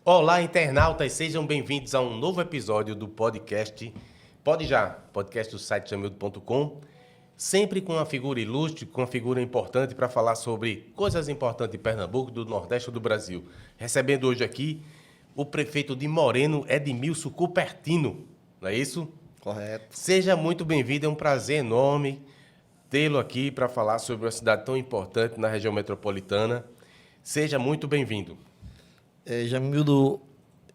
Olá, internautas, sejam bem-vindos a um novo episódio do podcast podcast do site jamildo.com, sempre com uma figura ilustre, com uma figura importante para falar sobre coisas importantes de Pernambuco, do Nordeste do Brasil. Recebendo hoje aqui o prefeito de Moreno, Edmilson Cupertino, não é isso? Correto. Seja muito bem-vindo, é um prazer enorme tê-lo aqui para falar sobre uma cidade tão importante na região metropolitana. Seja muito bem-vindo. Jamildo,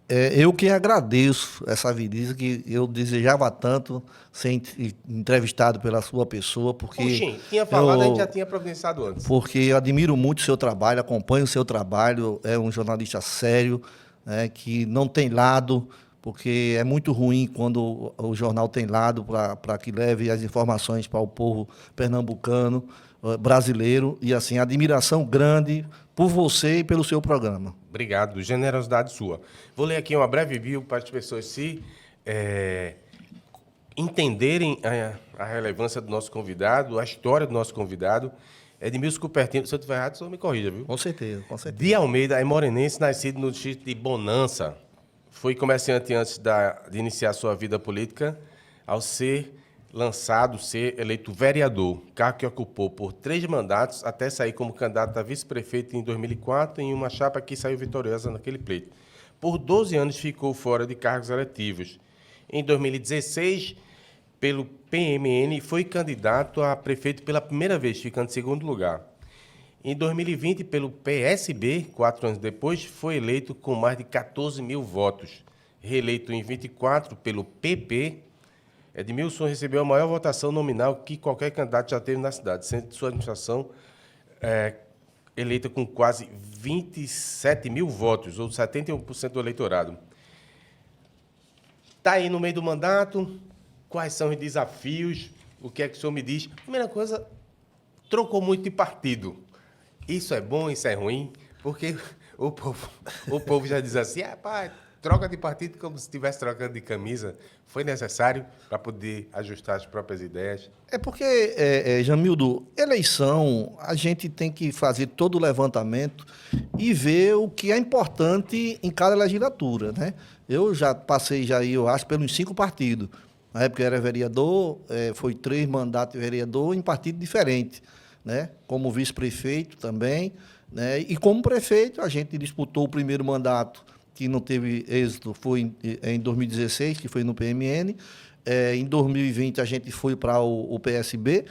eu que agradeço essa visita que eu desejava tanto ser entrevistado pela sua pessoa, porque Puxinho, tinha falado, a gente já tinha providenciado antes. Porque eu admiro muito o seu trabalho, acompanho o seu trabalho, é um jornalista sério, né, que não tem lado, porque é muito ruim quando o jornal tem lado para que leve as informações para o povo pernambucano, brasileiro, e assim, admiração grande por você e pelo seu programa. Obrigado, generosidade sua. Vou ler aqui uma breve bio para as pessoas se entenderem a relevância do nosso convidado, a história do nosso convidado. Edmilson Cupertino, se eu estiver errado, só me corrija, viu? Com certeza, com certeza. De Almeida, é morenense, nascido no distrito de Bonança. Foi comerciante antes de iniciar sua vida política, ao ser eleito vereador, cargo que ocupou por 3 mandatos, até sair como candidato a vice-prefeito em 2004, em uma chapa que saiu vitoriosa naquele pleito. Por 12 anos ficou fora de cargos eletivos. Em 2016, pelo PMN, foi candidato a prefeito pela primeira vez, ficando em segundo lugar. Em 2020, pelo PSB, 4 anos depois, foi eleito com mais de 14 mil votos. Reeleito em 24 pelo PP, Edmilson recebeu a maior votação nominal que qualquer candidato já teve na cidade, sendo sua administração eleita com quase 27 mil votos, ou 71% do eleitorado. Está aí no meio do mandato, quais são os desafios, o que é que o senhor me diz? Primeira coisa, trocou muito de partido. Isso é bom, isso é ruim? Porque o povo já diz assim, pai, troca de partido como se estivesse trocando de camisa. Foi necessário para poder ajustar as próprias ideias? É porque, Jamildo, eleição, a gente tem que fazer todo o levantamento e ver o que é importante em cada legislatura, né? Eu já passei, eu acho, pelos 5 partidos. Na época eu era vereador, foi 3 mandatos de vereador em partido diferente, né? Como vice-prefeito também, né? E como prefeito, a gente disputou o primeiro mandato, que não teve êxito, foi em 2016, que foi no PMN. Em 2020, a gente foi para o PSB,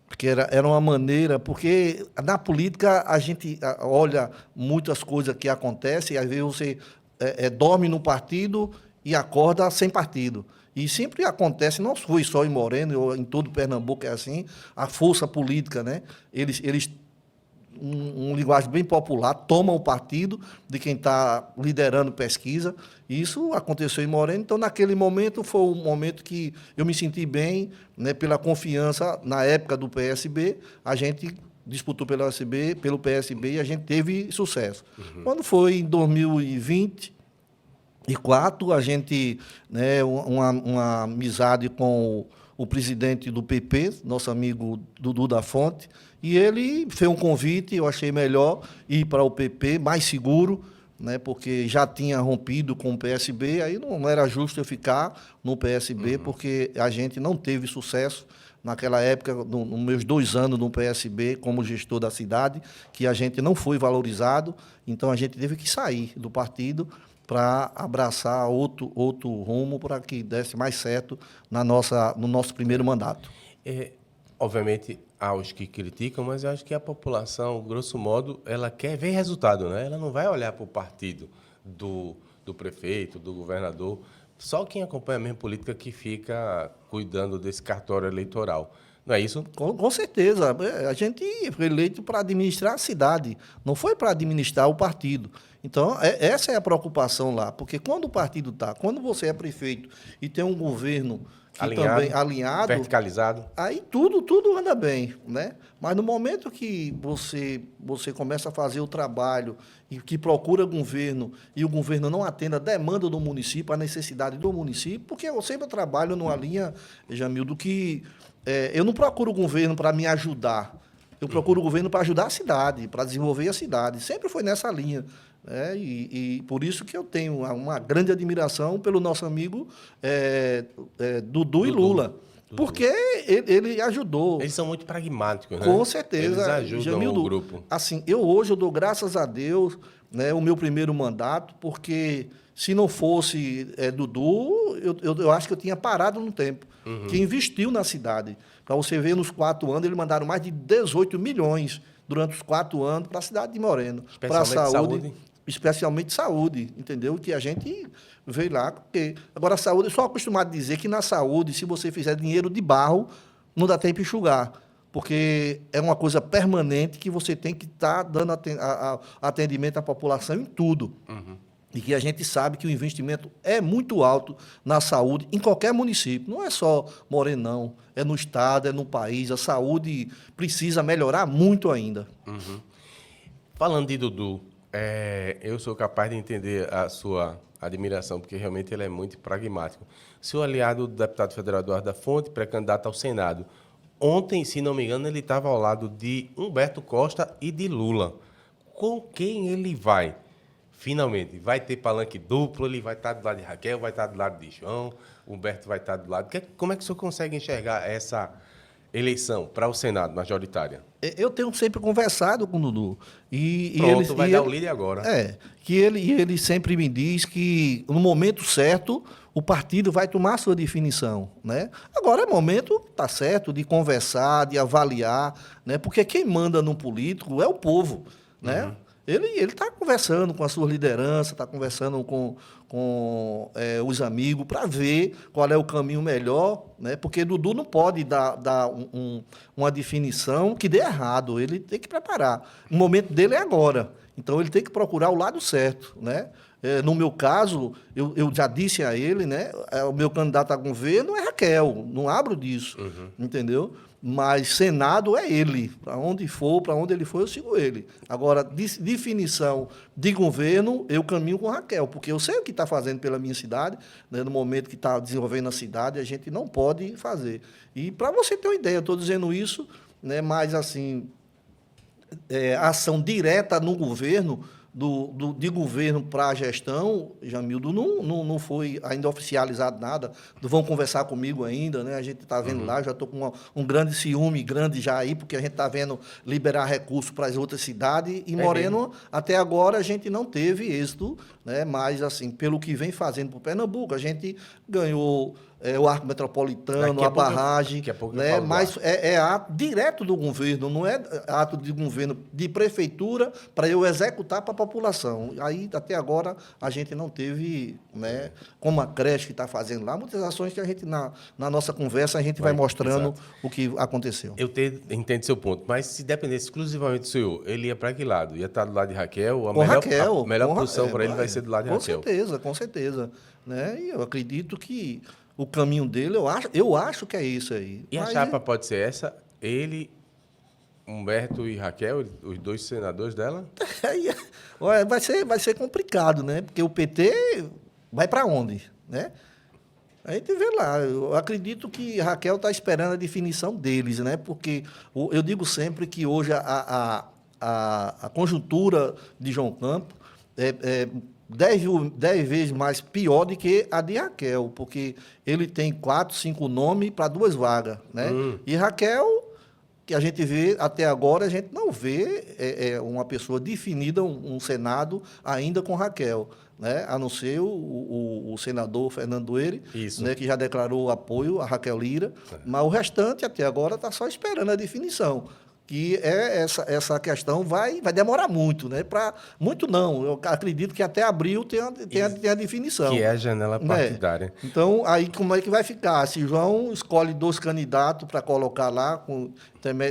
porque era uma maneira... Porque na política, a gente olha muitas coisas que acontecem, e às vezes você dorme no partido e acorda sem partido. E sempre acontece, não foi só em Moreno, em todo Pernambuco é assim, a força política, né? Eles um linguagem bem popular, tomam o partido de quem está liderando pesquisa. Isso aconteceu em Moreno. Então, naquele momento, foi um momento que eu me senti bem, né, pela confiança. Na época do PSB, a gente disputou pelo PSB e a gente teve sucesso. Uhum. Quando foi em 2024, a gente, né, uma amizade com o presidente do PP, nosso amigo Dudu da Fonte, e ele fez um convite, eu achei melhor ir para o PP, mais seguro, né, porque já tinha rompido com o PSB, aí não era justo eu ficar no PSB, porque a gente não teve sucesso naquela época, nos meus 2 anos no PSB, como gestor da cidade, que a gente não foi valorizado, então a gente teve que sair do partido para abraçar outro rumo, para que desse mais certo no nosso primeiro mandato. Obviamente, há os que criticam, mas eu acho que a população, grosso modo, ela quer ver resultado, né? Ela não vai olhar para o partido do prefeito, do governador. Só quem acompanha a mesma política que fica cuidando desse cartório eleitoral. Não é isso? Com certeza. A gente foi eleito para administrar a cidade, não foi para administrar o partido. Então, essa é a preocupação lá, porque quando você é prefeito e tem um governo que também alinhado, verticalizado, aí tudo anda bem, né? Mas no momento que você começa a fazer o trabalho e que procura governo e o governo não atende a demanda do município, a necessidade do município, porque eu sempre trabalho numa linha, Jamildo, que eu não procuro o governo para me ajudar, eu procuro o governo para ajudar a cidade, para desenvolver a cidade. Sempre foi nessa linha. E por isso que eu tenho uma grande admiração pelo nosso amigo Dudu e Lula. Porque ele ajudou. Eles são muito pragmáticos, né? Com certeza. Eles ajudam Jamildo, o grupo. assim, hoje eu dou graças a Deus, né, o meu primeiro mandato, porque se não fosse Dudu, eu acho que eu tinha parado no tempo, que investiu na cidade. Para você ver, nos 4 anos, eles mandaram mais de 18 milhões durante os 4 anos para a cidade de Moreno. Para a saúde. Especialmente saúde, entendeu? Que a gente veio lá. Porque agora, a saúde, eu sou acostumado a dizer que na saúde, se você fizer dinheiro de barro, não dá tempo de enxugar. Porque é uma coisa permanente que você tem que estar dando atendimento à população em tudo. E que a gente sabe que o investimento é muito alto na saúde em qualquer município. Não é só Moreno, não. É no estado, é no país. A saúde precisa melhorar muito ainda. Falando de Dudu, eu sou capaz de entender a sua admiração, porque realmente ele é muito pragmático. Seu aliado, o deputado federal Eduardo da Fonte, pré-candidato ao Senado. Ontem, se não me engano, ele estava ao lado de Humberto Costa e de Lula. Com quem ele vai? Finalmente, vai ter palanque duplo, ele vai estar do lado de Raquel, vai estar do lado de João, Humberto vai estar do lado... Como é que o senhor consegue enxergar essa eleição para o Senado majoritária? Eu tenho sempre conversado com o Dudu. Pronto, vai dar o líder agora. Ele sempre me diz que, no momento certo, o partido vai tomar a sua definição, né? Agora é momento, tá certo, de conversar, de avaliar, né? Porque quem manda no político é o povo, né? Ele está conversando com a sua liderança, está conversando com os amigos para ver qual é o caminho melhor, né? Porque Dudu não pode dar uma definição que dê errado, ele tem que preparar. O momento dele é agora, então ele tem que procurar o lado certo, né? No meu caso, eu já disse a ele, né? O meu candidato a governo é Raquel, não abro disso, entendeu? Mas Senado é ele. Para onde for, para onde ele for, eu sigo ele. Agora, definição de governo, eu caminho com Raquel, porque eu sei o que está fazendo pela minha cidade, né, no momento que está desenvolvendo a cidade, a gente não pode fazer. E, para você ter uma ideia, eu estou dizendo isso, né, mas, assim, ação direta no governo, de governo para a gestão, Jamildo, não foi ainda oficializado nada, vão conversar comigo ainda, né? A gente está vendo lá, já estou com um grande ciúme, grande já aí, porque a gente está vendo liberar recursos para as outras cidades, e Moreno, até agora, a gente não teve êxito, né? Mas, assim, pelo que vem fazendo para o Pernambuco, a gente ganhou o Arco Metropolitano, a barragem, né? Mas é ato direto do governo, não é ato de governo de prefeitura para eu executar para a população. Aí, até agora, a gente não teve, né, como a creche que está fazendo lá, muitas ações que a gente, na nossa conversa, a gente vai mostrando o que aconteceu. Eu entendo seu ponto, mas se dependesse exclusivamente do senhor, ele ia para que lado? Ia estar do lado de Raquel? A melhor posição para ele vai ser do lado de Raquel. Com certeza. Né? E eu acredito que o caminho dele, eu acho que é isso aí. E a chapa pode ser essa? Ele, Humberto e Raquel, os dois senadores dela? Olha, vai ser complicado, né? Porque o PT vai para onde, né? A gente vê lá. Eu acredito que Raquel está esperando a definição deles, né? Porque eu digo sempre que hoje a conjuntura de João Campos é 10 vezes mais pior do que a de Raquel, porque ele tem 4, 5 nomes para 2 vagas, né? E Raquel, que a gente vê até agora, a gente não vê uma pessoa definida, um Senado ainda com Raquel, né? A não ser o senador Fernando Doire, né, que já declarou apoio a Raquel Lira, mas o restante até agora está só esperando a definição. Que essa questão vai demorar muito, né? Muito não, eu acredito que até abril tem a definição. Que é a janela partidária. Né? Então, aí como é que vai ficar? Se João escolhe 2 candidatos para colocar lá, com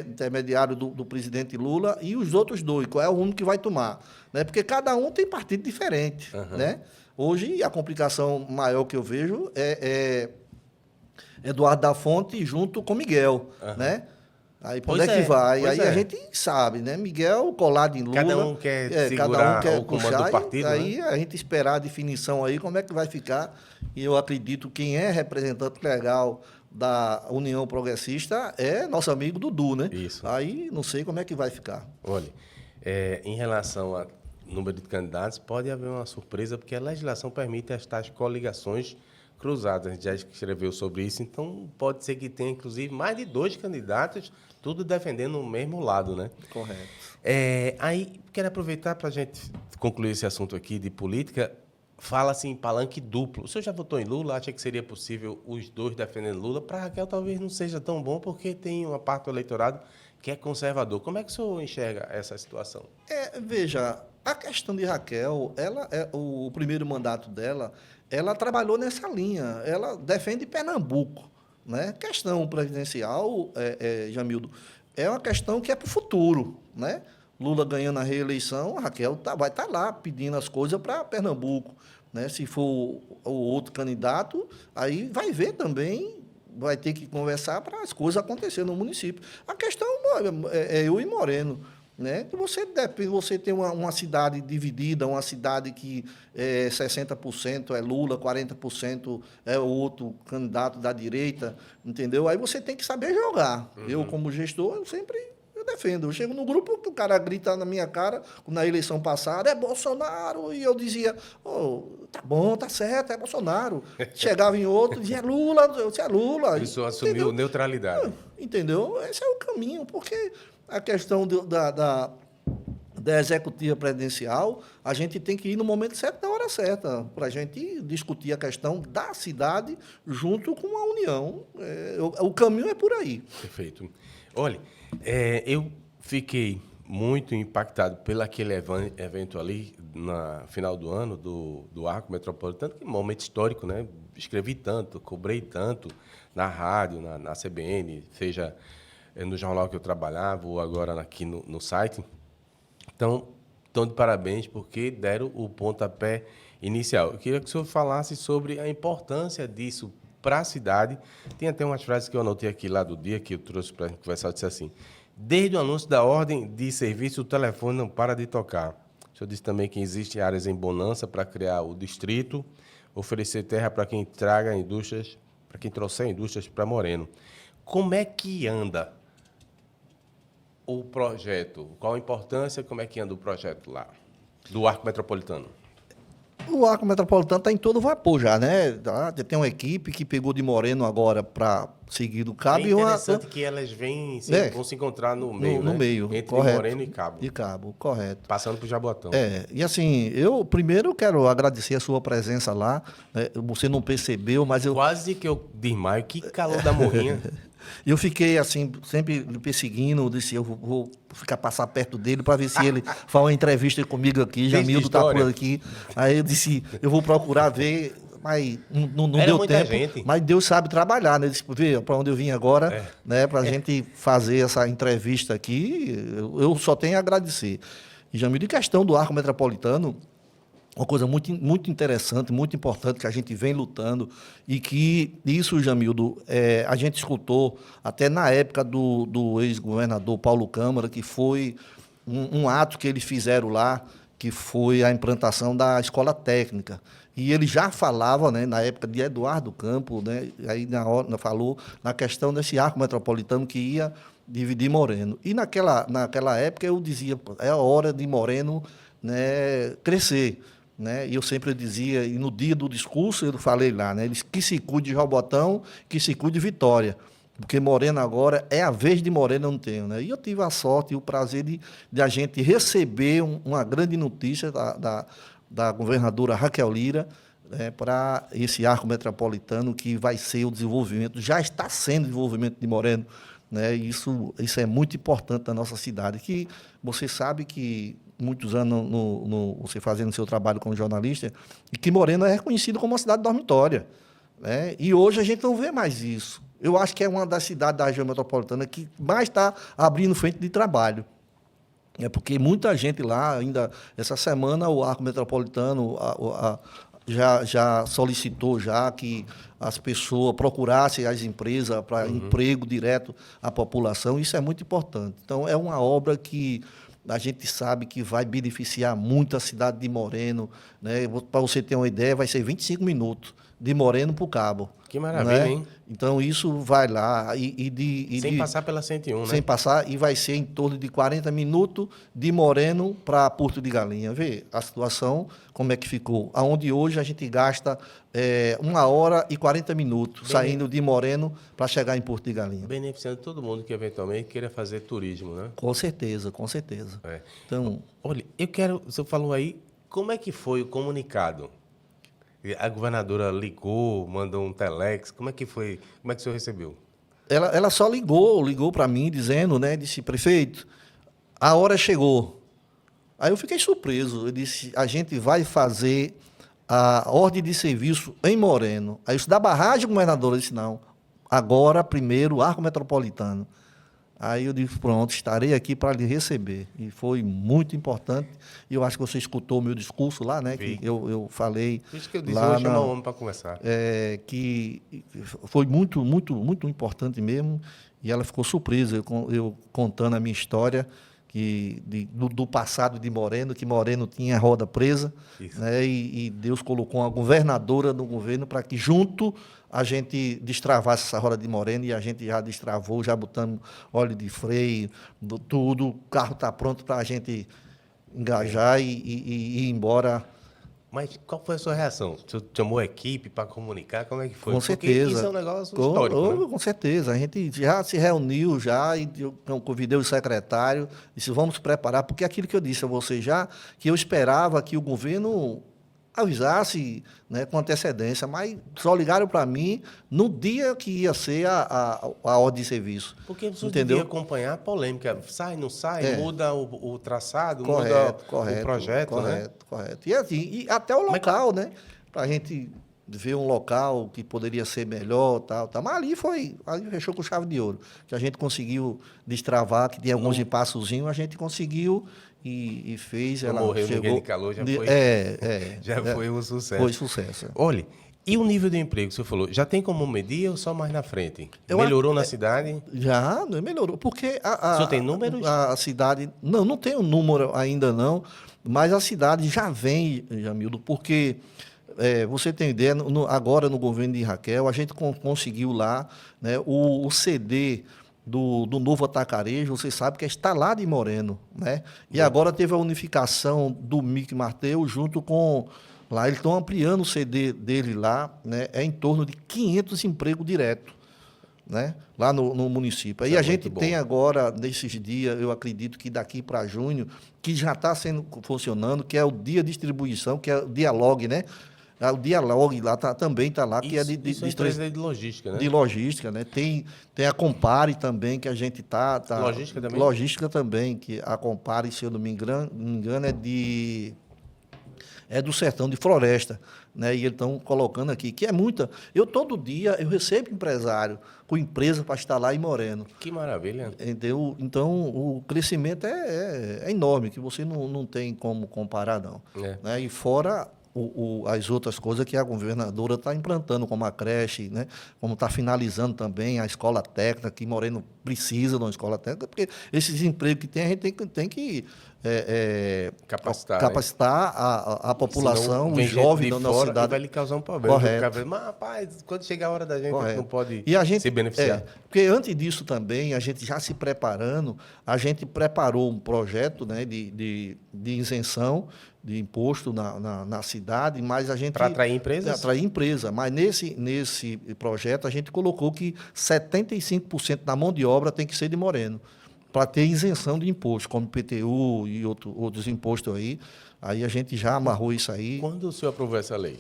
intermediário do presidente Lula, e os outros 2, qual é o rumo que vai tomar? Né? Porque cada um tem partido diferente. Né? Hoje, a complicação maior que eu vejo é Eduardo da Fonte junto com Miguel, né? Aí, para onde é que vai? Aí a gente sabe, né? Miguel colado em Lula. Cada um quer segurar o comando do partido. Aí, né? A gente esperar a definição aí, como é que vai ficar. E eu acredito que quem é representante legal da União Progressista é nosso amigo Dudu, né? Isso. Aí não sei como é que vai ficar. Olha, em relação a número de candidatos, pode haver uma surpresa, porque a legislação permite as tais coligações cruzadas. A gente já escreveu sobre isso, então pode ser que tenha, inclusive, mais de 2 candidatos, tudo defendendo o mesmo lado, né? Correto. Aí, quero aproveitar para a gente concluir esse assunto aqui de política. Fala-se em palanque duplo. O senhor já votou em Lula? Acha que seria possível os dois defendendo Lula? Para Raquel talvez não seja tão bom, porque tem uma parte do eleitorado que é conservador. Como é que o senhor enxerga essa situação? Veja, a questão de Raquel, o primeiro mandato dela, ela trabalhou nessa linha. Ela defende Pernambuco, né? Questão presidencial, Jamildo, é uma questão que é para o futuro, né? Lula ganhando a reeleição, a Raquel vai estar lá pedindo as coisas para Pernambuco, né? Se for o outro candidato, aí vai ver também, vai ter que conversar para as coisas acontecerem no município. A questão é eu e Moreno, né? Você tem uma cidade dividida, uma cidade que 60% é Lula, 40% é o outro candidato da direita, entendeu? Aí você tem que saber jogar. Uhum. Eu, como gestor, eu defendo. Eu chego no grupo que o cara grita na minha cara, na eleição passada, é Bolsonaro, e eu dizia, tá bom, tá certo, é Bolsonaro. Chegava em outro, dizia, é Lula, é Lula. Isso assumiu, entendeu? Neutralidade. Entendeu? Esse é o caminho, porque a questão da executiva presidencial, a gente tem que ir no momento certo, na hora certa, para a gente discutir a questão da cidade junto com a União. O caminho é por aí. Perfeito. Olha, eu fiquei muito impactado pelo aquele evento ali, na final do ano, do Arco Metropolitano, que é um momento histórico, né? Escrevi tanto, cobrei tanto na rádio, na CBN, seja no jornal que eu trabalhava ou agora aqui no site. Então, estão de parabéns porque deram o pontapé inicial. Eu queria que o senhor falasse sobre a importância disso para a cidade. Tem até umas frases que eu anotei aqui lá do dia, que eu trouxe para a gente conversar, eu disse assim, desde o anúncio da ordem de serviço, o telefone não para de tocar. O senhor disse também que existem áreas em bonança para criar o distrito, oferecer terra para quem traga indústrias, para quem trouxer indústrias para Moreno. Como é que anda o projeto? Qual a importância, como é que anda o projeto lá, do Arco Metropolitano? O Arco Metropolitano está em todo vapor já, né? Tem uma equipe que pegou de Moreno agora para seguir do Cabo. É interessante que elas vão se encontrar no meio, no né? meio, entre correto. Moreno e Cabo. De Cabo, correto. Passando por Jaboatão. E assim, eu primeiro quero agradecer a sua presença lá. Né? Você não percebeu, mas eu... Quase que eu desmaio. Que calor da morrinha. Eu fiquei assim, sempre perseguindo, disse, eu vou passar perto dele para ver se ele faz uma entrevista comigo aqui, Jamildo está por aqui. Aí eu disse, eu vou procurar ver, mas não deu tempo. Gente. Mas Deus sabe trabalhar, né? Disse, vê para onde eu vim agora, né? Para a gente fazer essa entrevista aqui, eu só tenho a agradecer. E Jamildo, em questão do Arco Metropolitano, uma coisa muito, muito interessante, muito importante, que a gente vem lutando, e que isso, Jamildo, a gente escutou até na época do ex-governador Paulo Câmara, que foi um ato que eles fizeram lá, que foi a implantação da escola técnica. E ele já falava, né, na época de Eduardo Campos, né, aí falou na questão desse arco metropolitano que ia dividir Moreno. E naquela época eu dizia, é a hora de Moreno, né, crescer. Né? E eu sempre dizia, e no dia do discurso eu falei lá, né? Que se cuide de Jaboatão, que se cuide de Vitória, porque Moreno agora é a vez de Moreno, eu não tenho. Né? E eu tive a sorte e o prazer de a gente receber uma grande notícia da governadora Raquel Lira, né, para esse arco metropolitano que vai ser o desenvolvimento, já está sendo o desenvolvimento de Moreno. Né? Isso é muito importante na nossa cidade, que você sabe que muitos anos você fazendo seu trabalho como jornalista, e que Moreno é reconhecido como uma cidade dormitória. Né? E hoje a gente não vê mais isso. Eu acho que é uma das cidades da região metropolitana que mais está abrindo frente de trabalho. É porque muita gente lá, ainda essa semana, o Arco Metropolitano já solicitou já que as pessoas procurassem as empresas para emprego direto à população. Isso é muito importante. Então, é uma obra que a gente sabe que vai beneficiar muito a cidade de Moreno. Né? Para você ter uma ideia, vai ser 25 minutos de Moreno para o Cabo. Que maravilha, né? hein? Então, isso vai lá Sem passar pela 101, sem né? passar, e vai ser em torno de 40 minutos de Moreno para Porto de Galinha. Vê a situação, como é que ficou. Aonde hoje a gente gasta 1 hora e 40 minutos saindo de Moreno para chegar em Porto de Galinha. Beneficiando todo mundo que eventualmente queira fazer turismo, né? Com certeza, com certeza. É. Então, Olha, eu quero, você falou aí, como é que foi o comunicado? A governadora ligou, mandou um telex, como é que foi? Como é que o senhor recebeu? ela só ligou para mim dizendo, né, disse, prefeito, a hora chegou. Aí eu fiquei surpreso. Eu disse, a gente vai fazer a ordem de serviço em Moreno. Aí eu disse, da barragem, governador? Eu disse, não. Agora, primeiro, o Arco Metropolitano. Aí eu disse, pronto, estarei aqui para lhe receber. E foi muito importante. E eu acho que você escutou o meu discurso lá, né? Vi. Que eu falei Por isso que eu disse, eu lá vou chamar o homem para conversar. que foi muito, muito, muito importante mesmo. E ela ficou surpresa, eu contando a minha história do passado de Moreno, que Moreno tinha a roda presa, Isso. né? E Deus colocou uma governadora no governo para que junto a gente destravasse essa roda de Moreno, e a gente já destravou, já botamos óleo de freio, tudo, o carro está pronto para a gente engajar e ir embora. Mas qual foi a sua reação? O senhor chamou a equipe para comunicar? Como é que foi? Com Porque certeza. isso é um negócio histórico, né? Com certeza. A gente já se reuniu já e eu convidei o secretário, disse, vamos preparar, porque aquilo que eu disse a você já, que eu esperava que o governo avisasse, né, com antecedência, mas só ligaram para mim no dia que ia ser a ordem de serviço. Porque o senhor Entendeu? devia acompanhar a polêmica. Sai, não sai, É. muda o traçado, Correto, muda o projeto, né? Correto. E assim, e até o local, né? Para a gente ver um local que poderia ser melhor, tal. Mas ali fechou com chave de ouro, que a gente conseguiu destravar, que tinha alguns impassozinhos, a gente conseguiu e fez. Não Ela morreu chegou, ninguém de calor, já foi, já foi um sucesso. Foi sucesso. Olha, e o nível de emprego que você falou, já tem como medir ou só mais na frente? Eu Melhorou na cidade? Já melhorou, porque O senhor tem números? a cidade... Não tenho número ainda não, mas a cidade já vem, Jamildo, porque você tem ideia, agora no governo de Raquel, a gente conseguiu lá, né, o CD do novo atacarejo, você sabe que está lá de Moreno, né? E agora teve a unificação do Mick Martel junto com... Lá eles estão ampliando o CD dele lá, né? É em torno de 500 empregos diretos, né? Lá no município. Aí Isso é a gente muito bom. tem agora, nesses dias, eu acredito que daqui para junho, que já está funcionando, que é o dia de distribuição, que é o Dialogue, né? O Dialogue lá também está lá, que é Isso é empresa de logística, né? de logística, né? Tem a Compare também, que a gente tá Logística também? Logística também, que a Compare, se eu não me engano, é do sertão de Floresta, né? E eles estão colocando aqui, que é muita. Eu todo dia eu recebo empresário com empresa para instalar em Moreno. Que maravilha. Entendeu? Então o crescimento é enorme, que você não tem como comparar, não. É. Né? E fora as outras coisas que a governadora está implantando, como a creche, né? Como está finalizando também a escola técnica, que Moreno precisa de uma escola técnica, porque esses empregos que tem, a gente tem que capacitar a população, Senão, os vem jovens gente da de nossa fora e cidade. vai lhe causar um problema. Correto. Mas, rapaz, quando chegar a hora da gente, Correto. não pode E a gente, se beneficiar. porque antes disso também, a gente já se preparando, a gente preparou um projeto, né, de isenção de imposto na cidade, mas a gente... Para atrair empresas? Atrair empresa. Mas nesse projeto a gente colocou que 75% da mão de obra tem que ser de Moreno, para ter isenção de imposto, como IPTU e outros impostos aí. Aí a gente já amarrou isso aí. Quando o senhor aprovou essa lei?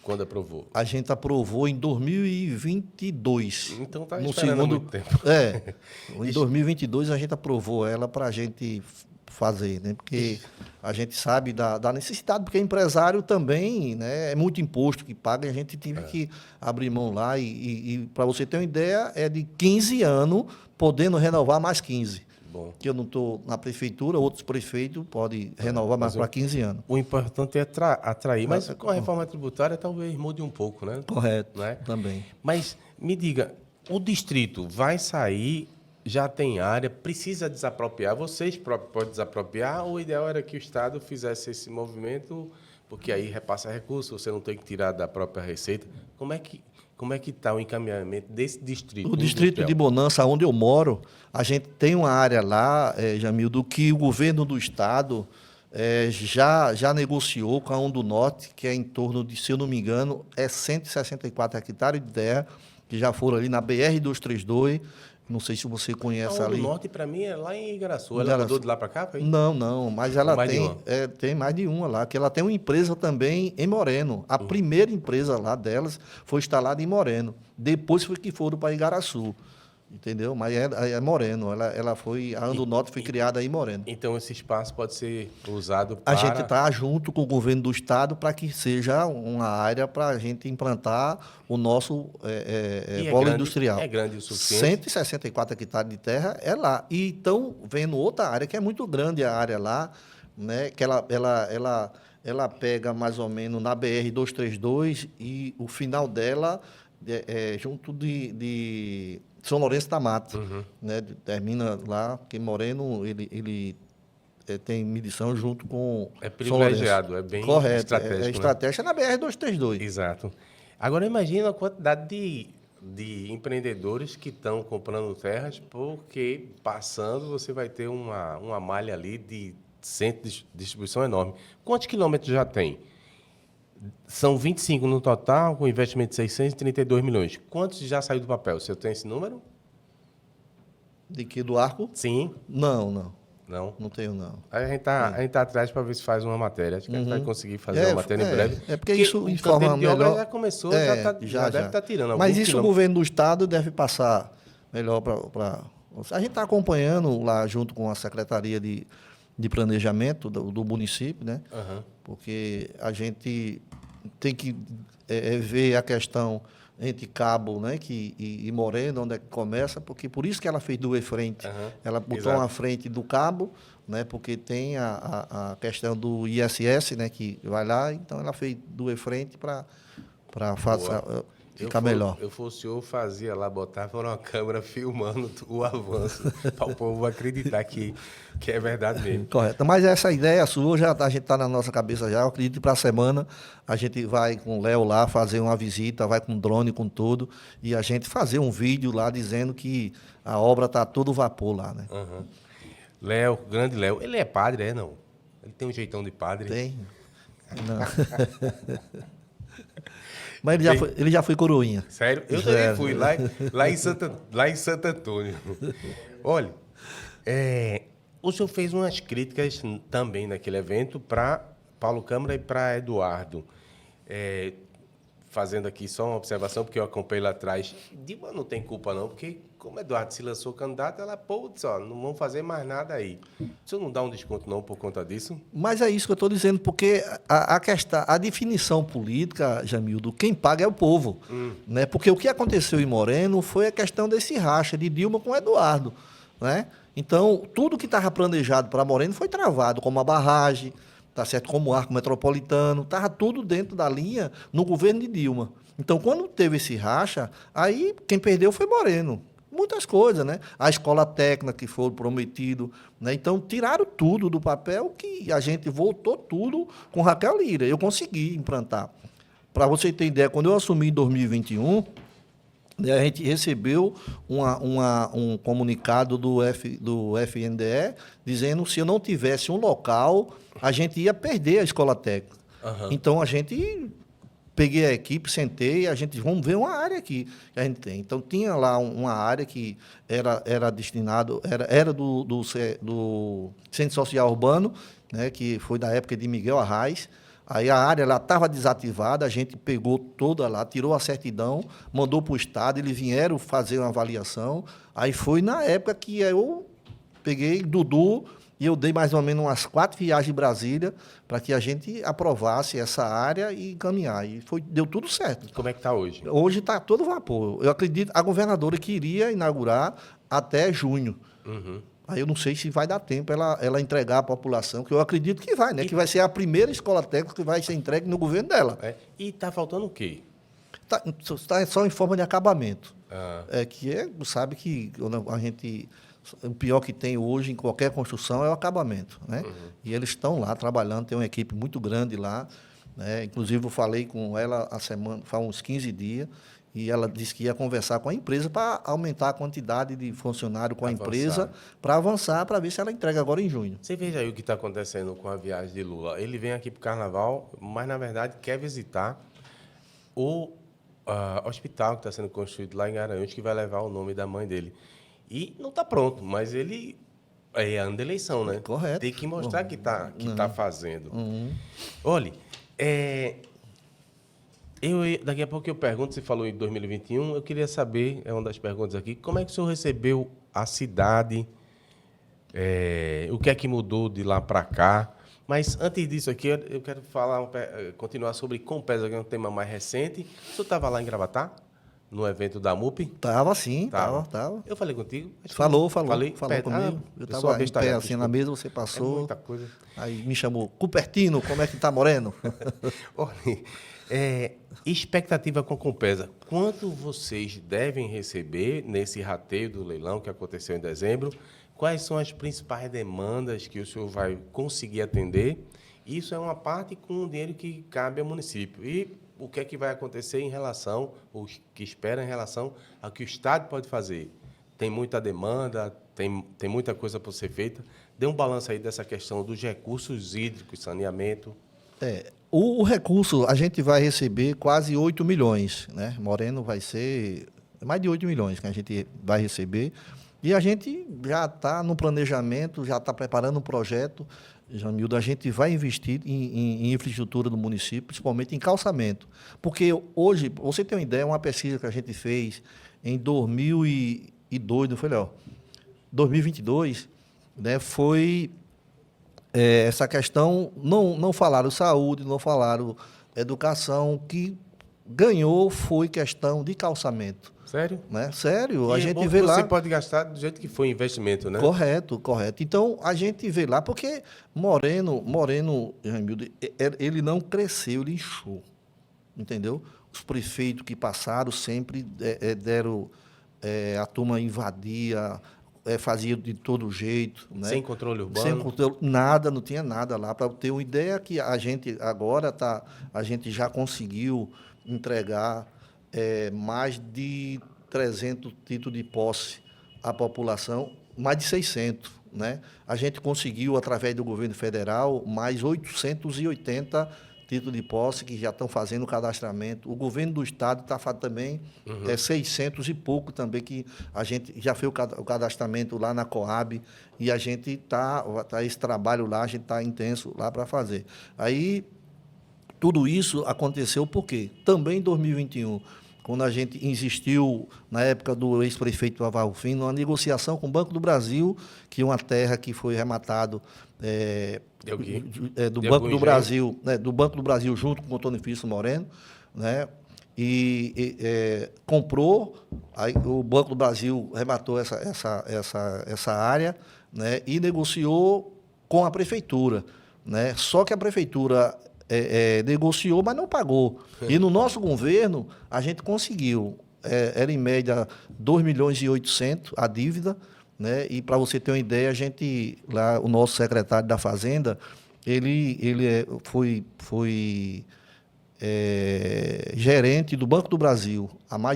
Quando aprovou? A gente aprovou em 2022. Então está no esperando há segundo, muito tempo. Em 2022 a gente aprovou ela para a gente fazer, né? Porque a gente sabe da necessidade, porque empresário também, né, é muito imposto que paga, e a gente teve que abrir mão lá. E para você ter uma ideia, é de 15 anos, podendo renovar mais 15. Bom. Que eu não estou na prefeitura, outros prefeitos podem renovar mais para 15 anos. O importante é atrair, mas com a reforma tributária talvez mude um pouco, né? Correto, Não é? também. Mas me diga, o distrito vai sair, já tem área, precisa desapropriar, vocês próprios podem desapropriar, ou o ideal era que o Estado fizesse esse movimento porque aí repassa recurso, você não tem que tirar da própria receita. Como é que está o encaminhamento desse distrito? O distrito de Bonança, onde eu moro, a gente tem uma área lá, Jamildo, que o governo do estado já negociou com a Undo Norte, que é em torno de, se eu não me engano, 164 hectares de terra, que já foram ali na BR-232. Não sei se você conhece A ali. Undo Norte, para mim, é lá em Igaraçu. Ela mudou de lá para cá? Foi? Não, mas ela mais tem mais de uma lá, que ela tem uma empresa também em Moreno. A primeira empresa lá delas foi instalada em Moreno. Depois foi que foram para Igaraçu. Entendeu? Mas é Moreno. A Undo Norte foi criada em Moreno. Então, esse espaço pode ser usado para... A gente está junto com o governo do estado para que seja uma área para a gente implantar o nosso polo industrial. É grande o suficiente? 164 hectares de terra é lá. E estão vendo outra área, que é muito grande a área lá, né? Que ela pega mais ou menos na BR-232 e o final dela junto de São Lourenço da Mata, né? Termina lá, que Moreno, ele tem medição junto com É privilegiado, é bem estratégico. É estratégia na BR-232. Exato. Agora, imagina a quantidade de empreendedores que estão comprando terras, porque passando você vai ter uma malha ali de centro de distribuição enorme. Quantos quilômetros já tem? São 25 no total, com investimento de 632 milhões. Quantos já saiu do papel? Você tem esse número? De que? Do Arco? Sim. Não. Não? Não tenho, não. Aí a gente tá atrás para ver se faz uma matéria. Acho que a gente vai conseguir fazer uma matéria em breve. Porque isso informa melhor. melhor. Já começou, já deve estar tirando algum Mas isso quilômetro. o governo do estado deve passar melhor para... A gente está acompanhando lá junto com a Secretaria de Planejamento do município, né? Porque a gente tem que ver a questão entre Cabo, né, e Moreno, onde é que começa, porque por isso que ela fez duas frentes. Ela botou uma frente do Cabo, né, porque tem a questão do ISS, né, que vai lá, então ela fez duas frentes para ficar melhor. Eu fosse o senhor, fazia lá, botava uma câmera filmando o avanço, para o povo acreditar que é verdade mesmo. Correto. Mas essa ideia sua, a gente está na nossa cabeça já. Eu acredito que para a semana a gente vai com o Léo lá fazer uma visita, vai com drone, com tudo, e a gente fazer um vídeo lá dizendo que a obra está todo vapor lá, né? Léo, grande Léo. Ele é padre, não? Ele tem um jeitão de padre? Tem. Não. Mas ele já foi coroinha. Sério? Eu também fui, lá em Santo Antônio. Olha, o senhor fez umas críticas também naquele evento para Paulo Câmara e para Eduardo. Fazendo aqui só uma observação, porque eu acompanhei lá atrás. Dilma não tem culpa não, porque como Eduardo se lançou candidato, ela, não vão fazer mais nada aí. O senhor não dá um desconto não por conta disso? Mas é isso que eu estou dizendo, porque a definição política, Jamildo, quem paga é o povo. Né? Porque o que aconteceu em Moreno foi a questão desse racha de Dilma com Eduardo. Né? Então, tudo que estava planejado para Moreno foi travado, como a barragem, tá certo? Como o arco metropolitano, estava tudo dentro da linha no governo de Dilma. Então, quando teve esse racha, aí quem perdeu foi Moreno. Muitas coisas, né? A escola técnica que foi prometido, né? Então, tiraram tudo do papel, que a gente voltou tudo com Raquel Lira. Eu consegui implantar. Para você ter ideia, quando eu assumi em 2021, né, a gente recebeu um comunicado do FNDE dizendo que se eu não tivesse um local, a gente ia perder a escola técnica. Então, a gente... Peguei a equipe, sentei, vamos ver uma área aqui que a gente tem. Então, tinha lá uma área que era destinado, era do Centro Social Urbano, né, que foi da época de Miguel Arraes. Aí a área lá estava desativada, a gente pegou toda lá, tirou a certidão, mandou para o Estado, eles vieram fazer uma avaliação. Aí foi na época que eu peguei Dudu, e eu dei mais ou menos umas 4 viagens em Brasília para que a gente aprovasse essa área e caminhar. E deu tudo certo. Como é que está hoje? Hoje está todo vapor. Eu acredito a governadora queria inaugurar até junho. Aí eu não sei se vai dar tempo ela entregar à população, que eu acredito que vai, né? Que vai ser a primeira escola técnica que vai ser entregue no governo dela. E está faltando o quê? Tá só em forma de acabamento. Sabe que a gente... O pior que tem hoje em qualquer construção é o acabamento, né? E eles estão lá trabalhando, tem uma equipe muito grande lá. né? Inclusive, eu falei com ela faz uns 15 dias, e ela disse que ia conversar com a empresa para aumentar a quantidade de funcionário com a empresa, para avançar, para ver se ela entrega agora em junho. Você veja aí o que está acontecendo com a viagem de Lula. Ele vem aqui para o Carnaval, mas, na verdade, quer visitar o hospital que está sendo construído lá em Garanhuns, que vai levar o nome da mãe dele. E não está pronto, mas ele é ano da eleição, né? Correto. Tem que mostrar que tá fazendo. Uhum. Olha, daqui a pouco eu pergunto, você falou em 2021, eu queria saber, é uma das perguntas aqui, como é que o senhor recebeu a cidade, o que é que mudou de lá para cá? Mas antes disso aqui, eu quero continuar sobre Compesa, que é um tema mais recente. O senhor estava lá em Gravatá, no evento da MUP? Tava sim, tava. Eu falei contigo? Falou Falei? comigo. Eu estava em pé assim na mesa, você passou. É muita coisa. Aí me chamou, Cupertino, como é que tá, Moreno? Olha, expectativa com a Compesa. Quanto vocês devem receber nesse rateio do leilão que aconteceu em dezembro? Quais são as principais demandas que o senhor vai conseguir atender? Isso é uma parte com o dinheiro que cabe ao município. E o que é que vai acontecer em relação, o que espera em relação ao que o Estado pode fazer? Tem muita demanda, tem muita coisa para ser feita. Dê um balanço aí dessa questão dos recursos hídricos, saneamento. O recurso, a gente vai receber quase 8 milhões, né? Moreno vai ser mais de 8 milhões que a gente vai receber. E a gente já está no planejamento, já está preparando um projeto, Jamildo, a gente vai investir em infraestrutura do município, principalmente em calçamento. Porque hoje, você tem uma ideia, uma pesquisa que a gente fez em 2002, não foi, Léo? 2022, né, foi essa questão, não falaram saúde, não falaram educação, o que ganhou foi questão de calçamento. Sério? Né? Sério, a gente vê lá... Você pode gastar do jeito que foi investimento, né? Correto. Então, a gente vê lá, porque Moreno, Jamildo, ele não cresceu, ele inchou, entendeu? Os prefeitos que passaram sempre deram, a turma invadia, fazia de todo jeito. Né? Sem controle urbano? Sem controle, nada, não tinha nada lá. Para ter uma ideia que a gente agora a gente já conseguiu entregar mais de 300 títulos de posse à população, mais de 600. Né? A gente conseguiu, através do governo federal, mais 880 títulos de posse que já estão fazendo o cadastramento. O governo do estado está fazendo também 600 e pouco também, que a gente já fez o cadastramento lá na Coab, e a gente está esse trabalho lá, a gente está intenso lá para fazer. Aí, tudo isso aconteceu por quê? Também em 2021, quando a gente insistiu, na época do ex-prefeito Avalfino, numa negociação com o Banco do Brasil, que é uma terra que foi rematado do Banco do Brasil, né, do Banco do Brasil junto com o Antônio Fício Moreno, né, comprou, aí o Banco do Brasil rematou essa área, né, e negociou com a prefeitura, né, só que a prefeitura negociou, mas não pagou. E no nosso governo, a gente conseguiu. Era em média 2 milhões e 800 a dívida, né? E para você ter uma ideia, lá, o nosso secretário da Fazenda, ele foi gerente do Banco do Brasil,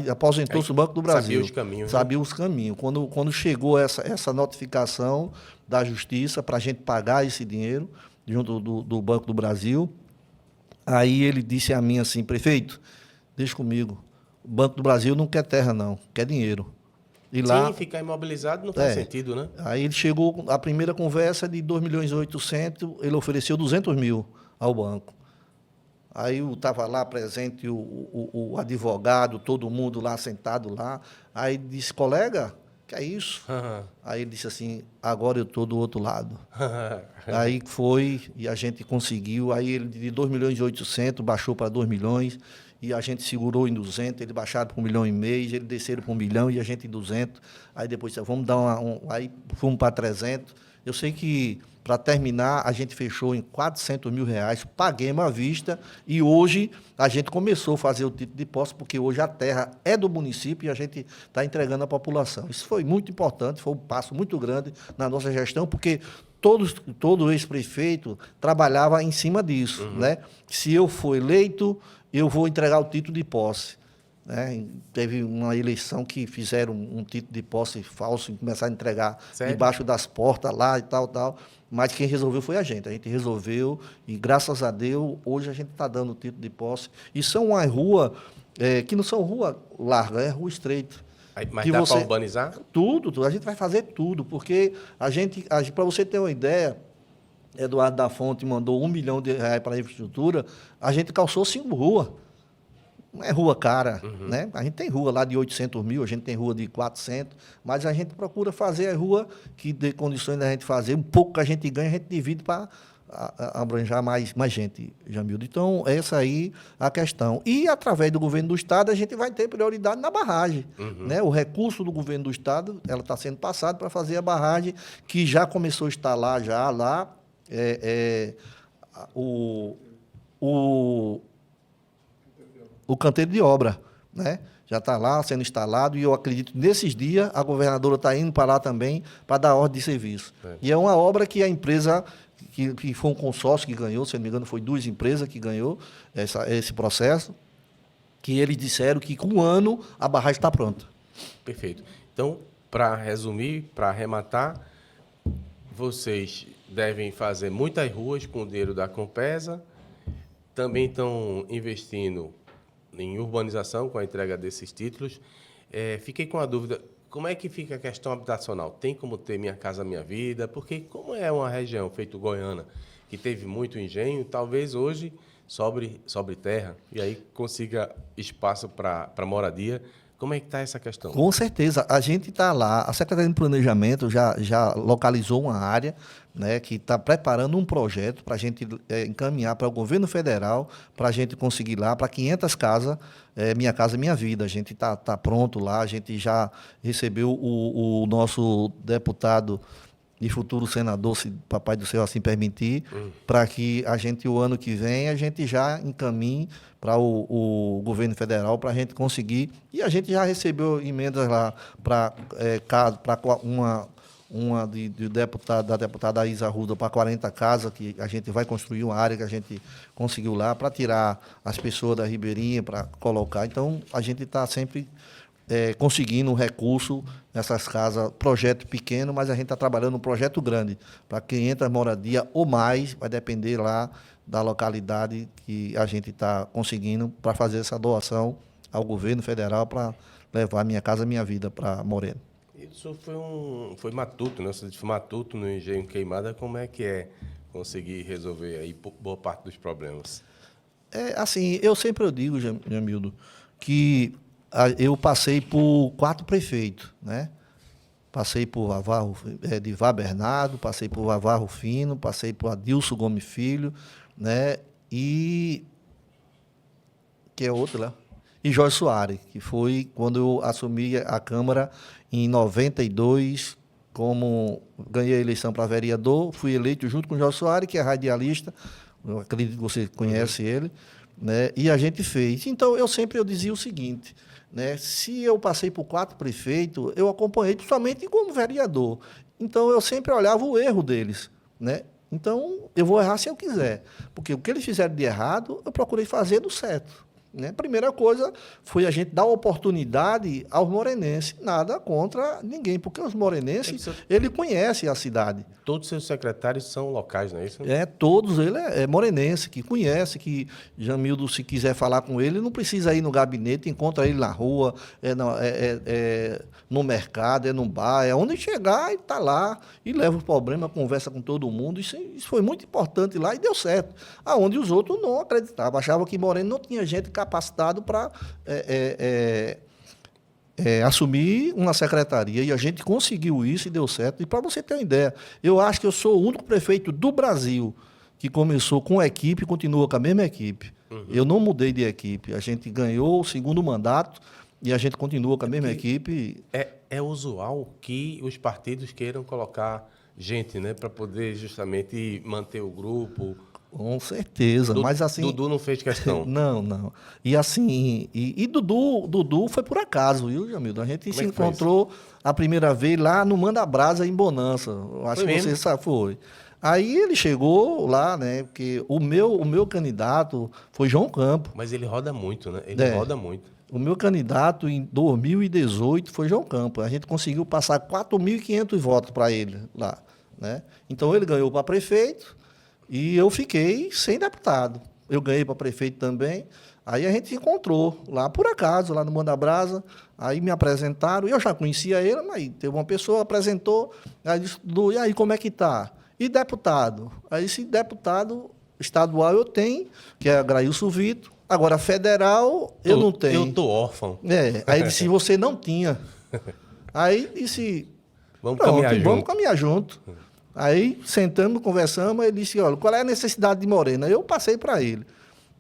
aposentou-se do Banco do Brasil. Sabia os caminhos. Sabia os caminhos. Quando chegou essa notificação da Justiça para a gente pagar esse dinheiro, junto do Banco do Brasil, aí ele disse a mim assim: prefeito, deixa comigo, o Banco do Brasil não quer terra não, quer dinheiro. E lá, sim, ficar imobilizado não faz sentido, né? Aí ele chegou, a primeira conversa de 2 milhões e 800, ele ofereceu 200 mil ao banco. Aí estava lá presente o advogado, todo mundo lá sentado lá. Aí disse: colega, que é isso? Aí ele disse assim: agora eu estou do outro lado. Aí foi, e a gente conseguiu. Aí ele de 2 milhões e 800 baixou para 2 milhões, e a gente segurou em 200, ele baixaram para 1,5 milhão, ele desceram para 1 milhão e a gente em 200. Aí depois vamos dar aí fomos para 300. Eu sei que, para terminar, a gente fechou em R$400 mil, paguemos à vista, e hoje a gente começou a fazer o título de posse, porque hoje a terra é do município e a gente está entregando à população. Isso foi muito importante, foi um passo muito grande na nossa gestão, porque todo ex-prefeito trabalhava em cima disso, né? Se eu for eleito, eu vou entregar o título de posse. Né? Teve uma eleição que fizeram um título de posse falso e começaram a entregar debaixo das portas lá e tal, mas quem resolveu foi a gente resolveu e, graças a Deus, hoje a gente está dando o título de posse. E são uma rua que não são rua larga, é rua estreita. Mas dá para urbanizar? Tudo, a gente vai fazer tudo, porque para você ter uma ideia, Eduardo da Fonte mandou R$ 1 milhão para a infraestrutura, a gente calçou 5 ruas. Não é rua cara, né? A gente tem rua lá de 800 mil, a gente tem rua de 400, mas a gente procura fazer a rua que dê condições da gente fazer. Um pouco que a gente ganha, a gente divide para abranger mais gente, Jamildo. Então, essa aí a questão. E, através do governo do Estado, a gente vai ter prioridade na barragem. Né? O recurso do governo do Estado, ela está sendo passado para fazer a barragem, que já começou a instalar já lá o canteiro de obra, né? Já está lá sendo instalado e eu acredito que nesses dias a governadora está indo para lá também para dar ordem de serviço. E é uma obra que a empresa, que foi um consórcio que ganhou, se não me engano, foi 2 empresas que ganhou esse processo, que eles disseram que com 1 ano a barragem está pronta. Perfeito. Então, para resumir, para arrematar, vocês devem fazer muitas ruas com o dinheiro da Compesa, também estão investindo em urbanização com a entrega desses títulos. Fiquei com a dúvida, como é que fica a questão habitacional? Tem como ter Minha Casa Minha Vida? Porque como é uma região feito Goiânia, que teve muito engenho, talvez hoje sobre terra e aí consiga espaço para moradia. Como é que está essa questão? Com certeza. A gente está lá, a Secretaria de Planejamento já localizou uma área, né, que está preparando um projeto para a gente encaminhar para o governo federal, para a gente conseguir lá, para 500 casas, Minha Casa Minha Vida. A gente está pronto lá, a gente já recebeu o nosso deputado e futuro senador, se Papai do Céu assim permitir, para que a gente, o ano que vem, a gente já encaminhe para o governo federal, para a gente conseguir. E a gente já recebeu emendas lá para uma da deputada Isa Arruda para 40 casas, que a gente vai construir uma área que a gente conseguiu lá, para tirar as pessoas da Ribeirinha, para colocar. Então, a gente está sempre conseguindo um recurso nessas casas, projeto pequeno, mas a gente está trabalhando um projeto grande, para 500 moradia ou mais, vai depender lá da localidade que a gente está conseguindo para fazer essa doação ao governo federal para levar Minha Casa Minha Vida para Moreno. Isso foi matuto, né? Você foi matuto no Engenho Queimada, como é que é conseguir resolver aí boa parte dos problemas? Assim, eu sempre digo, Jamildo, que eu passei por 4 prefeitos, né? Passei por Divar Bernardo, passei por Vavar Rufino, passei por Adilson Gomes Filho, né? E que é outro lá. E Jorge Soares, que foi quando eu assumi a Câmara em 92, ganhei a eleição para vereador, fui eleito junto com o Jorge Soares, que é radialista, eu acredito que você conhece ele, né? E a gente fez. Então, eu dizia o seguinte, né? Se eu passei por 4 prefeitos, eu acompanhei principalmente como vereador. Então, eu sempre olhava o erro deles, né? Então, eu vou errar se eu quiser, porque o que eles fizeram de errado, eu procurei fazer do certo. Né? Primeira coisa foi a gente dar oportunidade aos morenenses, nada contra ninguém, porque os morenenses, ele conhece a cidade. Todos os seus secretários são locais, não é isso? Todos, ele é morenense, que conhece, que Jamildo, se quiser falar com ele, não precisa ir no gabinete, encontra ele na rua, no mercado, no bar, onde chegar, ele está lá e leva o problema, conversa com todo mundo. Isso foi muito importante lá e deu certo. Aonde os outros não acreditavam, achavam que Moreno não tinha gente capacitado para assumir uma secretaria, e a gente conseguiu isso e deu certo. E para você ter uma ideia, eu acho que eu sou o único prefeito do Brasil que começou com a equipe e continua com a mesma equipe. Eu não mudei de equipe, a gente ganhou o 2º mandato e a gente continua com a mesma equipe. É usual que os partidos queiram colocar gente, né, para poder justamente manter o grupo. Com certeza, mas assim... Dudu não fez questão. Não, não. E assim, Dudu foi por acaso, viu, Jamildo? A gente Como se é que foi encontrou a primeira vez lá no Manda Brasa, em Bonança. Eu acho Foi que mesmo? você sabe, foi. Aí ele chegou lá, né? Porque o meu candidato foi João Campo. Mas ele roda muito, né? Ele É. roda muito. O meu candidato em 2018 foi João Campo. A gente conseguiu passar 4.500 votos para ele lá, né? Então ele ganhou para prefeito e eu fiquei sem deputado. Eu ganhei para prefeito também. Aí a gente se encontrou lá por acaso, lá no Manda Brasa. Aí me apresentaram, eu já conhecia ele, mas teve uma pessoa apresentou, aí disse, e aí como é que tá? E deputado? Aí esse deputado estadual eu tenho, que é Grailson Vitor. Agora, federal, eu não tenho. Eu tô órfão. Aí ele disse, você não tinha. Aí disse, Vamos pronto, caminhar vamos junto. caminhar junto. Aí sentamos, conversamos, ele disse, olha, qual é a necessidade de Morena? Eu passei para ele.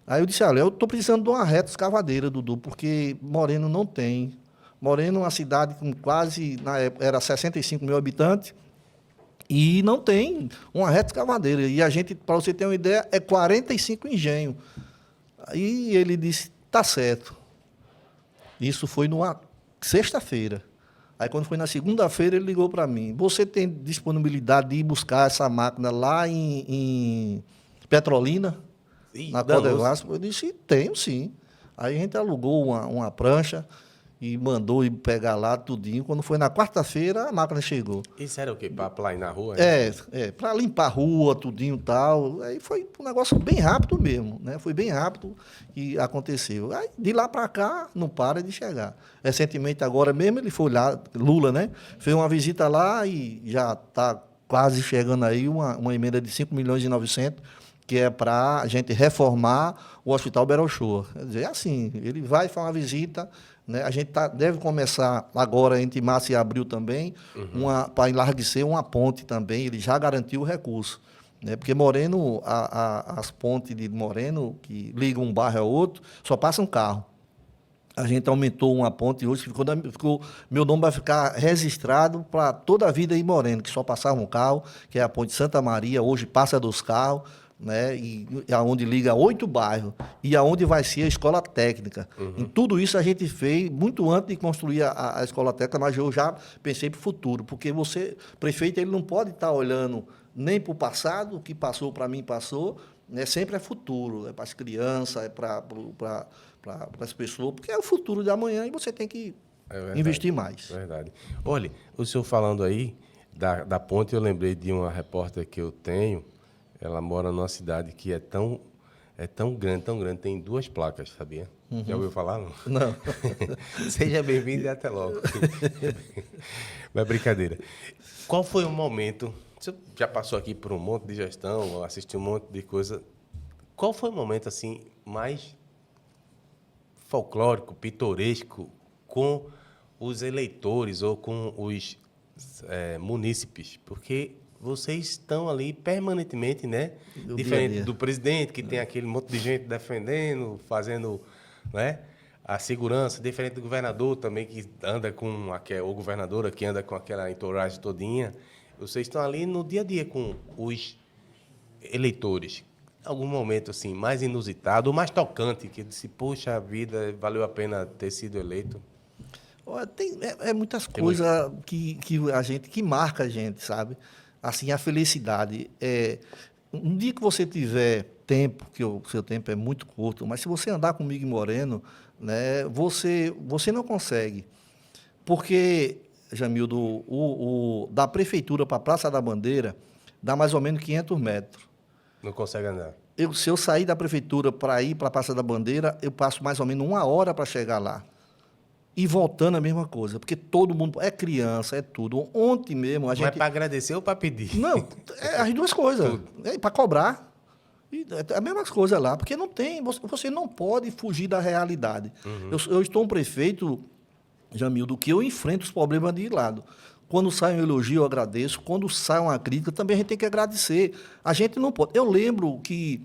Aí eu disse, olha, eu estou precisando de uma reta escavadeira, Dudu, porque Moreno não tem. Moreno é uma cidade com quase, na época, era 65 mil habitantes, e não tem uma reta escavadeira. E a gente, para você ter uma ideia, é 45 engenhos. Aí ele disse, tá certo. Isso foi numa sexta-feira. Aí quando foi na segunda-feira, ele ligou para mim. Você tem disponibilidade de ir buscar essa máquina lá em Petrolina, Ih, na danou-se. Codevasco? Eu disse, tenho sim. Aí a gente alugou uma prancha e mandou ir pegar lá tudinho. Quando foi na quarta-feira, a máquina chegou. Isso era o quê? Pra aplanar na rua? Para limpar a rua, tudinho e tal. Aí foi um negócio bem rápido mesmo, né? Foi bem rápido e aconteceu. Aí, de lá para cá, não para de chegar. Recentemente, agora mesmo, ele foi lá, Lula, né? Fez uma visita lá e já está quase chegando aí uma emenda de 5 milhões e 900, que é para a gente reformar o Hospital Berol Shoa. Quer dizer, é assim, ele vai fazer uma visita, né? A gente deve começar agora, entre março e abril também, para enlarguecer uma ponte também, ele já garantiu o recurso. Né? Porque Moreno, as pontes de Moreno, que ligam um bairro ao outro, só passa um carro. A gente aumentou uma ponte hoje, meu nome vai ficar registrado para toda a vida em Moreno, que só passava um carro, que é a ponte Santa Maria, hoje passa 2 carros, né? E aonde liga 8 bairros, e aonde vai ser a escola técnica. Em tudo isso a gente fez muito antes de construir a escola técnica, mas eu já pensei para o futuro, porque prefeito, ele não pode estar olhando nem para o passado, o que passou para mim passou, né? Sempre é futuro, é para as crianças, é para as pessoas, porque é o futuro de amanhã e você tem que investir mais. É verdade. Olha, o senhor falando aí da ponte, eu lembrei de uma repórter que eu tenho. Ela mora numa cidade que é tão grande, tem 2 placas, sabia? Já ouviu falar, não? Não. Seja bem-vindo e até logo. Mas brincadeira. Qual foi o momento... Você já passou aqui por um monte de gestão, assistiu um monte de coisa. Qual foi o momento, assim, mais folclórico, pitoresco, com os eleitores ou com os munícipes? Porque vocês estão ali permanentemente, né? Diferente do presidente, que tem aquele monte de gente defendendo, fazendo, né? A segurança, diferente do governador também, que anda com ou governadora que anda com aquela entourage todinha. Vocês estão ali no dia a dia com os eleitores. Algum momento assim mais inusitado, ou mais tocante, que disse, poxa vida, valeu a pena ter sido eleito? Olha, tem muitas coisas que marca a gente, sabe? Assim, a felicidade. Um dia que você tiver tempo, que o seu tempo é muito curto, mas se você andar comigo em Moreno, né, você não consegue. Porque, Jamildo, da prefeitura para a Praça da Bandeira, dá mais ou menos 500 metros. Não consegue andar. Se eu sair da prefeitura para ir para a Praça da Bandeira, eu passo mais ou menos 1 hora para chegar lá. E voltando a mesma coisa, porque todo mundo é criança, é tudo. Ontem mesmo a gente... Mas para agradecer ou para pedir? Não, as duas coisas. Para cobrar. É a mesma coisa lá, porque não tem, você não pode fugir da realidade. Eu estou um prefeito, Jamildo, que eu enfrento os problemas de lado. Quando sai um elogio, eu agradeço. Quando sai uma crítica, também a gente tem que agradecer. A gente não pode... Eu lembro que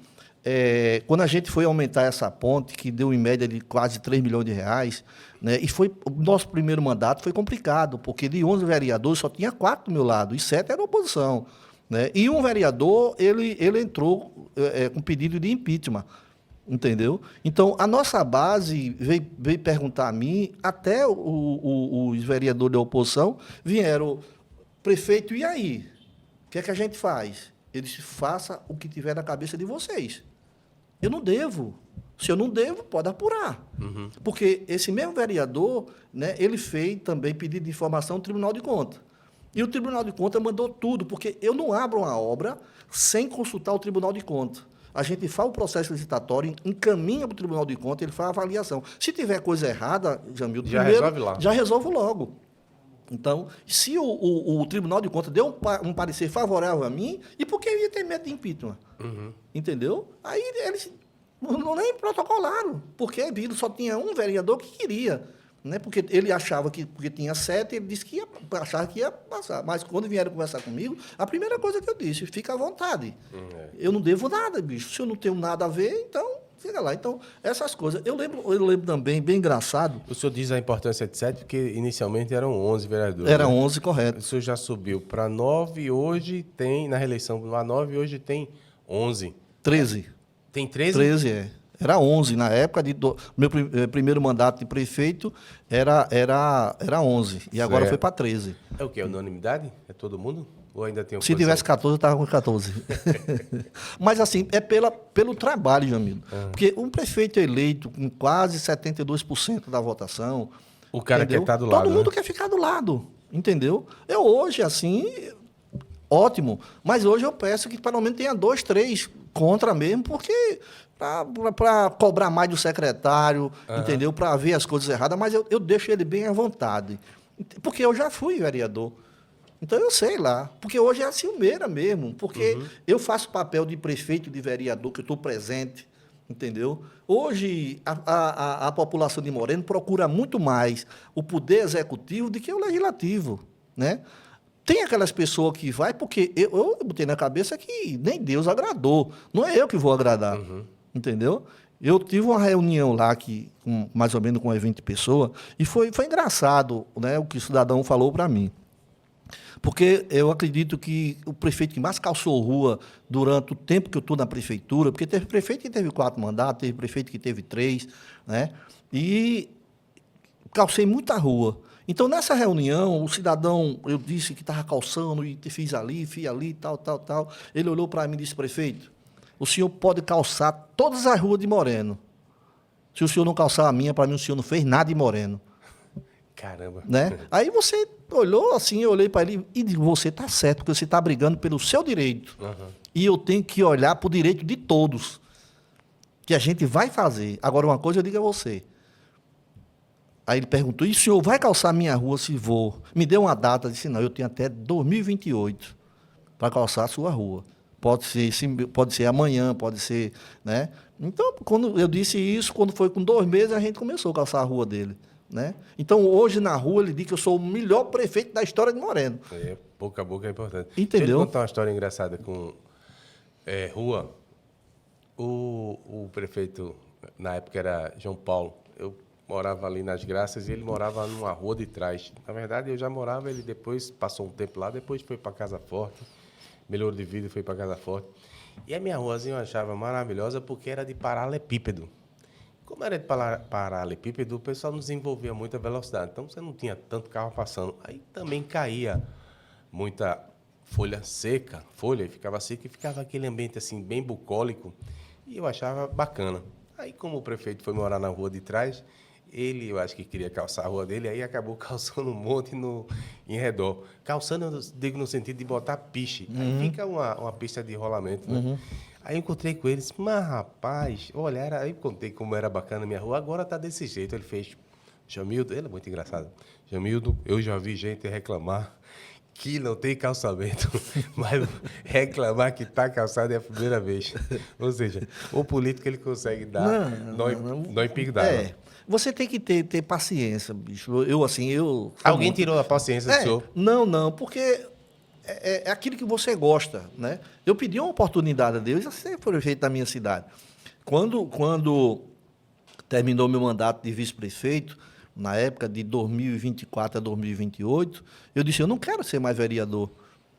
quando a gente foi aumentar essa ponte, que deu em média de quase 3 milhões de reais, né, e o nosso primeiro mandato foi complicado, porque de 11 vereadores só tinha 4 do meu lado, e 7 era oposição. né? E um vereador, ele entrou com pedido de impeachment, entendeu? Então, a nossa base veio perguntar a mim, até os vereadores da oposição vieram, prefeito, e aí? O que é que a gente faz? Ele disse, faça o que tiver na cabeça de vocês. Eu não devo. Se eu não devo, pode apurar. Porque esse mesmo vereador, né, ele fez também pedido de informação ao Tribunal de Contas. E o Tribunal de Contas mandou tudo, porque eu não abro uma obra sem consultar o Tribunal de Contas. A gente faz o processo licitatório, encaminha para o Tribunal de Contas, ele faz a avaliação. Se tiver coisa errada, Jamildo, Já resolve lá. já resolve logo. Então, se o Tribunal de Contas deu um parecer favorável a mim, e por que eu ia ter medo de impeachment? Entendeu? Aí eles não nem protocolaram, porque só tinha um vereador que queria. Né? Porque ele achava que, porque tinha 7, ele disse que achava que ia passar. Mas quando vieram conversar comigo, a primeira coisa que eu disse, fica à vontade. Eu não devo nada, bicho. Se eu não tenho nada a ver, então, fica lá. Então, essas coisas. Eu lembro também, bem engraçado. O senhor diz a importância de 7, porque inicialmente eram 11 vereadores. Era né? 11, correto. O senhor já subiu para 9 e hoje tem, na reeleição para 9, hoje tem 11. 13. Tem 13? 13, é. Era 11. Na época meu primeiro mandato de prefeito era 11. E agora Certo. foi para 13. É o quê? Unanimidade? É todo mundo? Ou ainda tem Se tivesse 14, eu estava com 14. Mas, assim, é pelo trabalho, Jamil. Porque um prefeito eleito com quase 72% da votação... O cara entendeu? quer estar do lado, Todo mundo né? quer ficar do lado, entendeu? Eu hoje, assim, ótimo. Mas hoje eu peço que pelo menos tenha 2, 3 contra mesmo, porque... Para cobrar mais do secretário, entendeu? Para ver as coisas erradas, mas eu deixo ele bem à vontade. Porque eu já fui vereador. Então, eu sei lá. Porque hoje é a ciumeira mesmo. Porque eu faço papel de prefeito, de vereador, que eu estou presente, entendeu? Hoje, a população de Moreno procura muito mais o poder executivo do que o legislativo, né? Tem aquelas pessoas que vai, porque eu botei na cabeça que nem Deus agradou. Não é eu que vou agradar, entendeu? Eu tive uma reunião lá, com mais ou menos com 20 pessoas, e foi engraçado, né, o que o cidadão falou para mim. Porque eu acredito que o prefeito que mais calçou rua durante o tempo que eu estou na prefeitura, porque teve prefeito que teve 4 mandatos, teve prefeito que teve 3, né? E calcei muita rua. Então, nessa reunião, o cidadão, eu disse que estava calçando, e fiz ali, tal. Ele olhou para mim e disse, prefeito, o senhor pode calçar todas as ruas de Moreno. Se o senhor não calçar a minha, para mim o senhor não fez nada de Moreno. Caramba. Né? Aí você olhou assim, eu olhei para ele e disse, você está certo, porque você está brigando pelo seu direito. E eu tenho que olhar para o direito de todos, que a gente vai fazer. Agora, uma coisa eu digo a você. Aí ele perguntou, e o senhor vai calçar a minha rua? Se vou. Me deu uma data, eu disse, não, eu tenho até 2028 para calçar a sua rua. Pode ser amanhã, pode ser, né? Então, quando eu disse isso, quando foi com 2 meses, a gente começou a calçar a rua dele, né? Então, hoje, na rua, ele diz que eu sou o melhor prefeito da história de Moreno. Boca a boca é importante. Entendeu? Deixa eu contar uma história engraçada com rua. O prefeito, na época, era João Paulo. Eu morava ali nas Graças e ele morava numa rua de trás. Na verdade, eu já morava, ele depois passou um tempo lá, depois foi para Casa Forte, melhorou de vida e foi para Casa Forte. E a minha ruazinha eu achava maravilhosa porque era de paralelepípedo. Como era de paralelepípedo, o pessoal não desenvolvia muita velocidade, então você não tinha tanto carro passando. Aí também caía muita folha seca, e ficava seca e ficava aquele ambiente assim bem bucólico e eu achava bacana. Aí como o prefeito foi morar na rua de trás, eu acho que queria calçar a rua dele, aí acabou calçando um monte em redor. Calçando, eu digo no sentido de botar piche. Aí fica uma pista de rolamento, né? Aí eu encontrei com eles, mas rapaz, olha, aí eu contei como era bacana a minha rua, agora tá desse jeito. Ele fez, Jamildo, ele é muito engraçado. Jamildo, eu já vi gente reclamar que não tem calçamento, mas reclamar que está calçado é a primeira vez. Ou seja, o político ele consegue dar nó em pico d'água. Você tem que ter paciência, bicho. Eu... Alguém tirou a paciência do senhor? Não, porque é aquilo que você gosta, né? Eu pedi uma oportunidade a Deus, assim foi feito na minha cidade. Quando terminou meu mandato de vice-prefeito, na época de 2024 a 2028, eu disse, eu não quero ser mais vereador.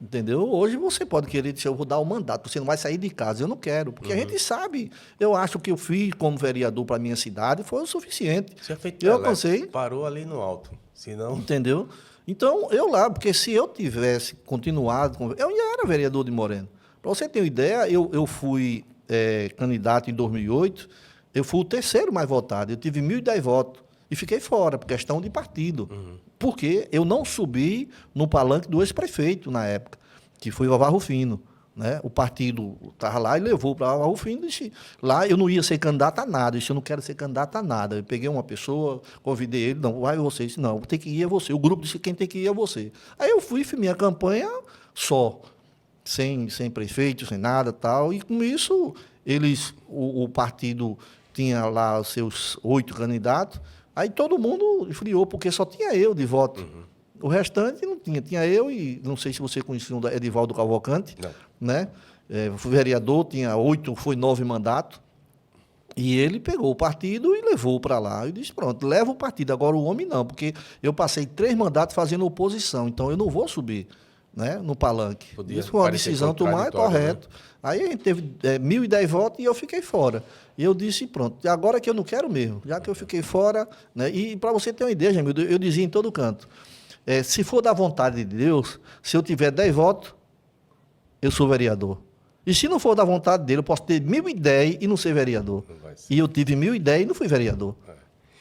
Entendeu? Hoje você pode querer dizer, eu vou dar o mandato, você não vai sair de casa. Eu não quero, porque a gente sabe. Eu acho que eu fiz como vereador para a minha cidade foi o suficiente. Você é feito Eu Pelé, alcancei, parou ali no alto. Senão, entendeu? Então, eu lá, porque se eu tivesse continuado, eu já era vereador de Moreno. Para você ter uma ideia, eu fui candidato em 2008, eu fui o terceiro mais votado, eu tive 1.010 votos e fiquei fora, por questão de partido. Porque eu não subi no palanque do ex-prefeito na época, que foi o Alvar Rufino. Né? O partido estava lá e levou para o Alvar Rufino. Disse, lá eu não ia ser candidato a nada, eu disse, eu não quero ser candidato a nada. Eu peguei uma pessoa, convidei ele, não, vai você. Eu disse, não, tem que ir é você. O grupo disse, quem tem que ir é você. Aí eu fui, fiz minha campanha só, sem prefeito, sem nada tal. E com isso, o partido tinha lá os seus 8 candidatos. Aí todo mundo esfriou, porque só tinha eu de voto. O restante não tinha. Tinha eu e, não sei se você conhecia o Edivaldo Cavalcante, não. né? Fui vereador, tinha 8, foi 9 mandatos. E ele pegou o partido e levou para lá. Eu disse, pronto, leva o partido. Agora o homem não, porque eu passei 3 mandatos fazendo oposição, então eu não vou subir, né, no palanque. Podia Isso foi uma parecer decisão tomada, correto. né? Aí a gente teve 1.010 votos e eu fiquei fora. E eu disse, pronto, agora que eu não quero mesmo, já que eu fiquei fora, né, e para você ter uma ideia, Jamildo, eu dizia em todo canto, se for da vontade de Deus, se eu tiver 10 votos, eu sou vereador. E se não for da vontade dele, eu posso ter 1.010 e não ser vereador. E eu tive 1.010 e não fui vereador.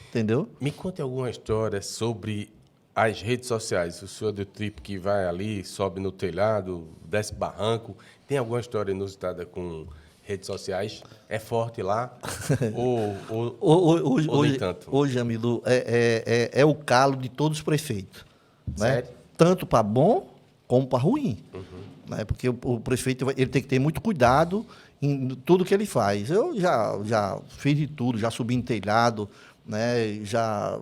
Entendeu? Me conte alguma história sobre as redes sociais. O senhor é do tipo que vai ali, sobe no telhado, desce barranco. Tem alguma história inusitada com redes sociais? É forte lá? ou nem Hoje, tanto? hoje, Amilu, é o calo de todos os prefeitos. Né? Sério? Tanto para bom como para ruim. Né? Porque o prefeito ele tem que ter muito cuidado em tudo que ele faz. Eu já fiz de tudo, já subi em telhado, né? Já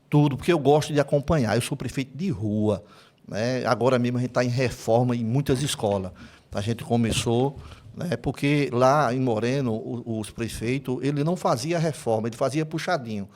tudo, porque eu gosto de acompanhar. Eu sou prefeito de rua. Né? Agora mesmo a gente está em reforma em muitas escolas. A gente começou, né? Porque lá em Moreno, os prefeitos, ele não fazia reforma, ele fazia puxadinho.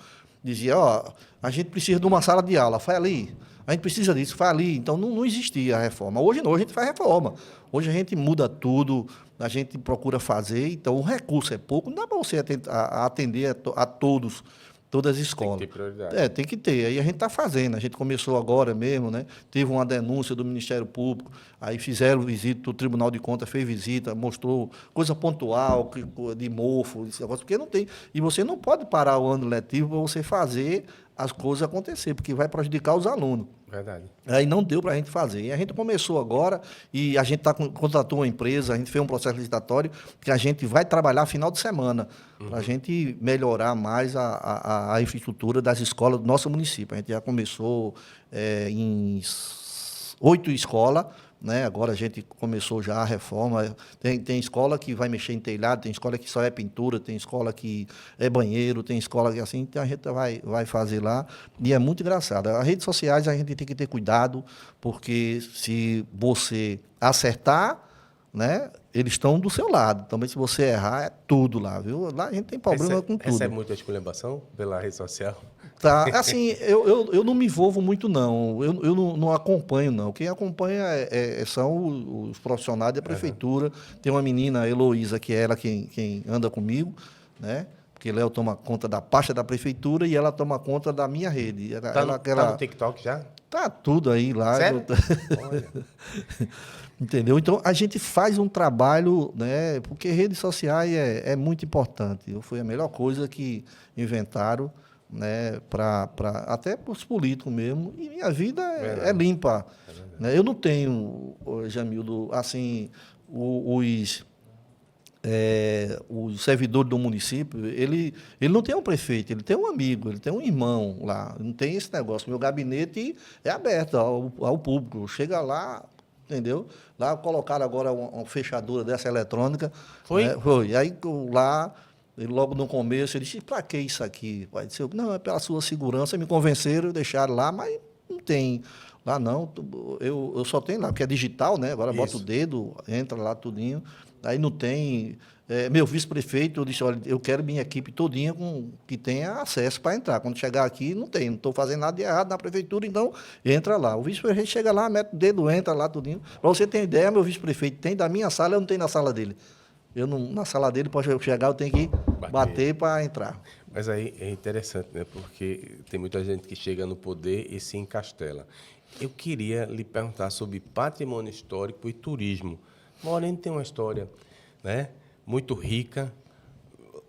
Dizia, ó, a gente precisa de uma sala de aula, vai ali. A gente precisa disso, vai ali. Então, não existia a reforma. Hoje não, hoje a gente faz reforma. Hoje a gente muda tudo, a gente procura fazer. Então, o recurso é pouco, não dá para você atender a todos, todas as escolas. Tem que ter prioridade. Tem que ter. Aí a gente está fazendo. A gente começou agora mesmo, né? Teve uma denúncia do Ministério Público, aí fizeram visita, o Tribunal de Contas fez visita, mostrou coisa pontual, de mofo, esse negócio, porque não tem. E você não pode parar o ano letivo para você fazer as coisas acontecer, porque vai prejudicar os alunos. Verdade. Aí não deu para a gente fazer. E a gente começou agora, e a gente contratou uma empresa, a gente fez um processo licitatório, que a gente vai trabalhar final de semana, para a gente melhorar mais a infraestrutura das escolas do nosso município. A gente já começou em 8 escolas, né? Agora a gente começou já a reforma. Tem escola que vai mexer em telhado, tem escola que só é pintura, tem escola que é banheiro, tem escola que assim, então a gente vai fazer lá. E é muito engraçado. As redes sociais a gente tem que ter cuidado, porque se você acertar, né, eles estão do seu lado. Também se você errar, é tudo lá, viu? Lá a gente tem problema com tudo. Recebe muita esculhambação pela rede social? Tá, assim, eu não me envolvo muito, não. Eu não acompanho, não. Quem acompanha são os profissionais da prefeitura. Tem uma menina, a Heloísa, que é ela quem anda comigo, né? Porque Léo toma conta da pasta da prefeitura e ela toma conta da minha rede. Tá no TikTok já? Tá tudo aí lá. Sério? Olha. Entendeu? Então, a gente faz um trabalho, né? Porque redes sociais é muito importante. Foi a melhor coisa que inventaram, né, até para os políticos mesmo, e minha vida é limpa. Né? Eu não tenho, Jamildo, assim, os servidores do município, ele não tem um prefeito, ele tem um amigo, ele tem um irmão lá, não tem esse negócio. Meu gabinete é aberto ao público, chega lá, entendeu? Lá colocaram agora uma fechadura dessa eletrônica. Foi? Né? Foi. E aí lá... Ele, logo no começo, ele disse, para que isso aqui? Pai? Disse, não, é pela sua segurança. Me convenceram, deixaram lá, mas não tem. Lá não, eu só tenho lá, porque é digital, né? Agora bota o dedo, entra lá tudinho. Aí não tem... meu vice-prefeito, eu disse, olha, eu quero minha equipe todinha que tenha acesso para entrar. Quando chegar aqui, não tem, não estou fazendo nada de errado na prefeitura, então entra lá. O vice-prefeito chega lá, mete o dedo, entra lá, tudinho. Para você ter ideia, meu vice-prefeito tem da minha sala, eu não tenho na sala dele. Eu não, na sala dele, pode chegar, eu tenho que bater para entrar. Mas aí é interessante, né? Porque tem muita gente que chega no poder e se encastela. Eu queria lhe perguntar sobre patrimônio histórico e turismo. Moreno tem uma história, né, muito rica.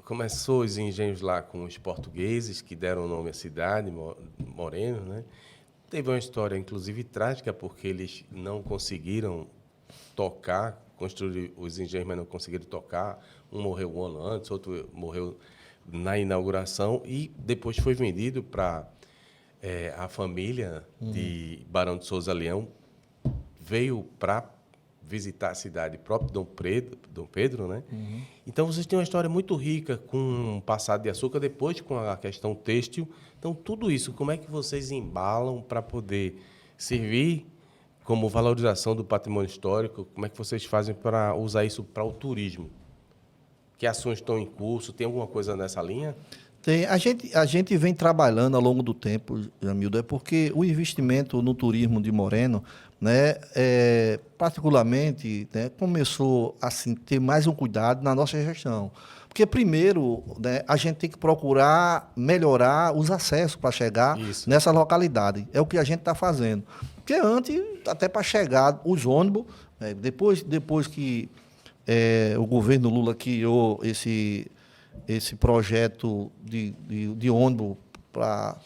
Começou os engenhos lá com os portugueses, que deram o nome à cidade, Moreno, né? Teve uma história, inclusive, trágica, porque eles não conseguiram tocar, construir os engenhos, mas não conseguiram tocar. Um morreu um ano antes, outro morreu na inauguração, e depois foi vendido para a família de Barão de Souza Leão, veio para visitar a cidade próprio Dom Pedro, né? Então, vocês têm uma história muito rica com um passado de açúcar, depois com a questão têxtil. Então, tudo isso, como é que vocês embalam para poder servir como valorização do patrimônio histórico? Como é que vocês fazem para usar isso para o turismo? Que ações estão em curso? Tem alguma coisa nessa linha? Tem, a gente vem trabalhando ao longo do tempo, Jamildo, porque o investimento no turismo de Moreno, né, particularmente, né, começou a assim, ter mais um cuidado na nossa gestão. Porque, primeiro, né, a gente tem que procurar melhorar os acessos para chegar nessa localidade. É o que a gente está fazendo. Porque antes, até para chegar, os ônibus, depois que o governo Lula criou esse projeto de ônibus para a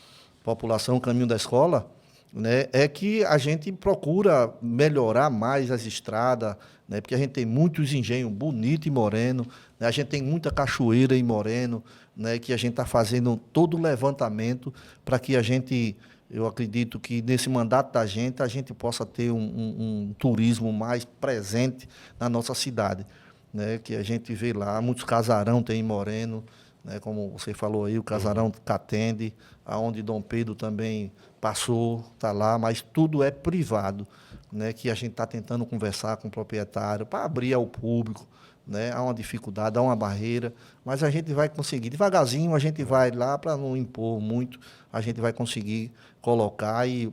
população, Caminho da Escola, né, é que a gente procura melhorar mais as estradas, né, porque a gente tem muitos engenhos bonitos em Moreno, né, a gente tem muita cachoeira em Moreno, né, que a gente está fazendo todo o levantamento para que a gente, eu acredito que nesse mandato da gente, a gente possa ter um turismo mais presente na nossa cidade. Né, que a gente vê lá, muitos casarão tem em Moreno, né, como você falou aí, o casarão Catende, aonde Dom Pedro também passou, está lá, mas tudo é privado, né, que a gente está tentando conversar com o proprietário para abrir ao público, né, há uma dificuldade, há uma barreira, mas a gente vai conseguir, devagarzinho a gente vai lá para não impor muito, a gente vai conseguir colocar e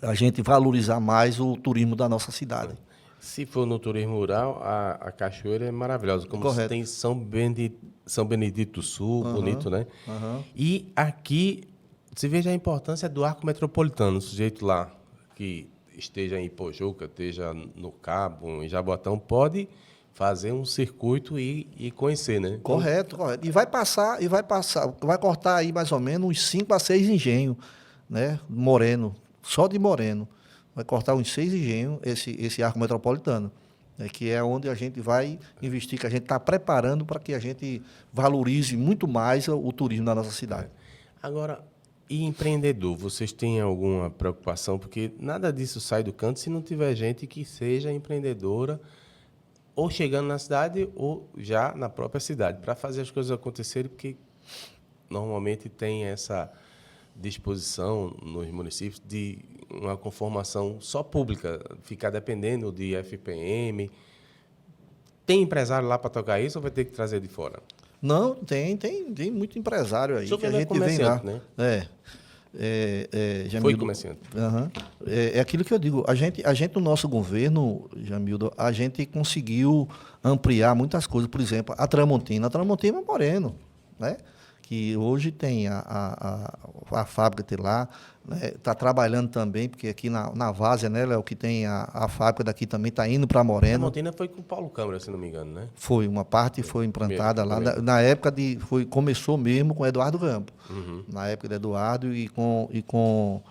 a gente valorizar mais o turismo da nossa cidade. Se for no turismo rural, a cachoeira é maravilhosa. Como Correto. tem São Benedito do Sul, bonito, né? E aqui, você veja a importância do arco metropolitano. O sujeito lá que esteja em Ipojuca, esteja no Cabo, em Jaboatão, pode fazer um circuito e conhecer, né? Correto, correto. E vai cortar aí mais ou menos uns 5 a 6 engenhos, né? Moreno, só de Moreno. Vai cortar uns 6 engenhos, esse arco metropolitano, né, que é onde a gente vai investir, que a gente está preparando para que a gente valorize muito mais o turismo da nossa cidade. Agora, e empreendedor, vocês têm alguma preocupação? Porque nada disso sai do canto se não tiver gente que seja empreendedora, ou chegando na cidade, ou já na própria cidade, para fazer as coisas acontecerem, porque normalmente tem essa disposição nos municípios de uma conformação só pública, ficar dependendo de FPM. Tem empresário lá para tocar isso ou vai ter que trazer de fora? Não, tem muito empresário aí. Que a gente vem lá. Né? Jamildo, foi comerciante. É aquilo que eu digo. A gente, no nosso governo, Jamildo, a gente conseguiu ampliar muitas coisas. Por exemplo, a Tramontina. A Tramontina é Moreno, né? Que hoje tem a fábrica lá, está, né, trabalhando também, porque aqui na Várzea, né, é o que tem a fábrica daqui também, está indo para Moreno. A Montina foi com o Paulo Câmara, se não me engano, né? Foi, uma parte foi implantada lá, na época começou mesmo com Eduardo Rampo. Na época de Eduardo e com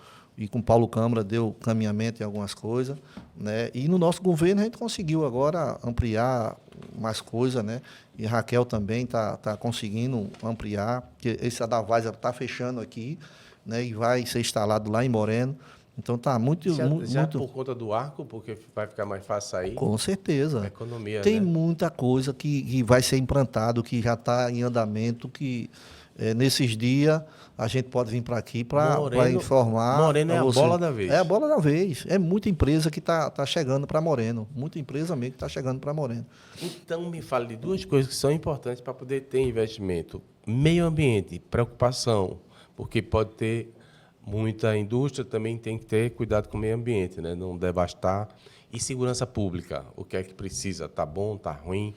Paulo Câmara deu caminhamento em algumas coisas, né? E no nosso governo a gente conseguiu agora ampliar mais coisas, né? E Raquel também está conseguindo ampliar, porque esse da Várzea está fechando aqui, né? E vai ser instalado lá em Moreno. Então está muito... Já por conta do arco, porque vai ficar mais fácil sair? Com certeza. A economia, tem, né? Muita coisa que vai ser implantado, que já está em andamento, que nesses dias, a gente pode vir para aqui para informar. Moreno é a bola da vez. É a bola da vez. É muita empresa que está chegando para Moreno. Muita empresa mesmo que está chegando para Moreno. Então, me fale de duas coisas que são importantes para poder ter investimento. Meio ambiente, preocupação, porque pode ter muita indústria, também tem que ter cuidado com o meio ambiente, né? Não devastar. E segurança pública, o que é que precisa? Está bom, está ruim?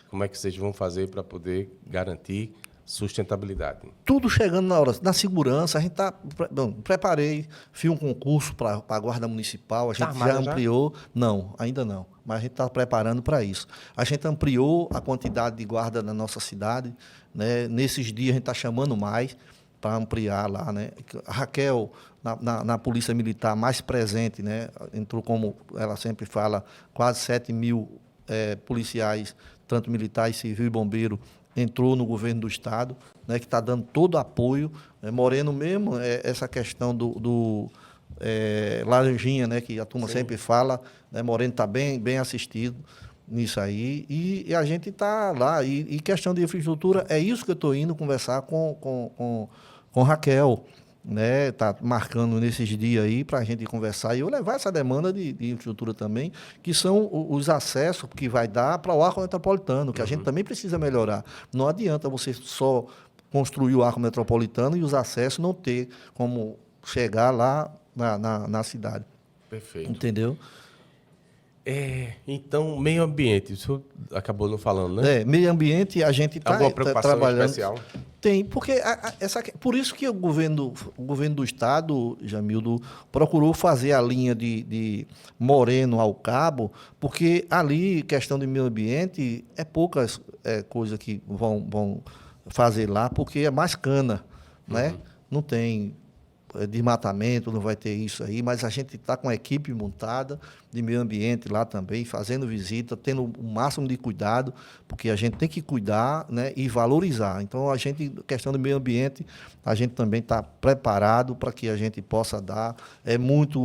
Como é que vocês vão fazer para poder garantir sustentabilidade? Tudo chegando na hora. Na segurança, a gente está... Preparei, fiz um concurso para a Guarda Municipal, a gente já ampliou. Não, ainda não. Mas a gente está preparando para isso. A gente ampliou a quantidade de guarda na nossa cidade. Né? Nesses dias, a gente está chamando mais para ampliar lá. Né? A Raquel, na Polícia Militar, mais presente, né? Entrou, como ela sempre fala, quase 7 mil policiais, tanto militares, civil e bombeiro, entrou no governo do Estado, né, que está dando todo apoio. Moreno mesmo, essa questão do Laranjinha, né, que a turma sempre fala, né, Moreno está bem assistido nisso aí, e a gente está lá. E questão de infraestrutura, é isso que eu estou indo conversar com Raquel, né, tá marcando nesses dias aí para a gente conversar e eu levar essa demanda de infraestrutura também, que são os acessos que vai dar para o arco metropolitano, que a gente também precisa melhorar. Não adianta você só construir o arco metropolitano e os acessos não ter como chegar lá na cidade. Perfeito. Entendeu? Então, meio ambiente, o senhor acabou não falando, né? Meio ambiente, a gente está trabalhando. Especial? Tem, porque por isso que o governo do Estado, Jamildo, procurou fazer a linha de Moreno ao Cabo, porque ali, questão de meio ambiente, é poucas coisas que vão fazer lá, porque é mais cana, né? Não tem desmatamento, não vai ter isso aí, mas a gente está com a equipe montada de meio ambiente lá também, fazendo visita, tendo o máximo de cuidado, porque a gente tem que cuidar, né, e valorizar. Então, questão do meio ambiente, a gente também está preparado para que a gente possa dar.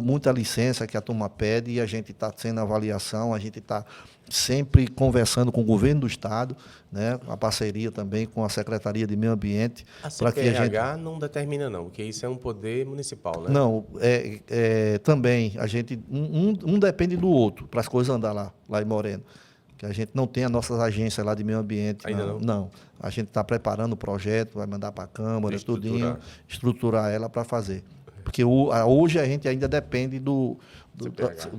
Muita licença que a turma pede e a gente está sendo avaliação, a gente está sempre conversando com o governo do Estado, né, a parceria também com a Secretaria de Meio Ambiente. A CPRH não determina, não, porque isso é um poder municipal, né? Não, também a gente um depende do outro para as coisas andar lá em Moreno. Que a gente não tem as nossas agências lá de meio ambiente. Ainda não? Não. A gente está preparando o projeto, vai mandar para a Câmara, tudinho, estruturar ela para fazer. Porque hoje a gente ainda depende do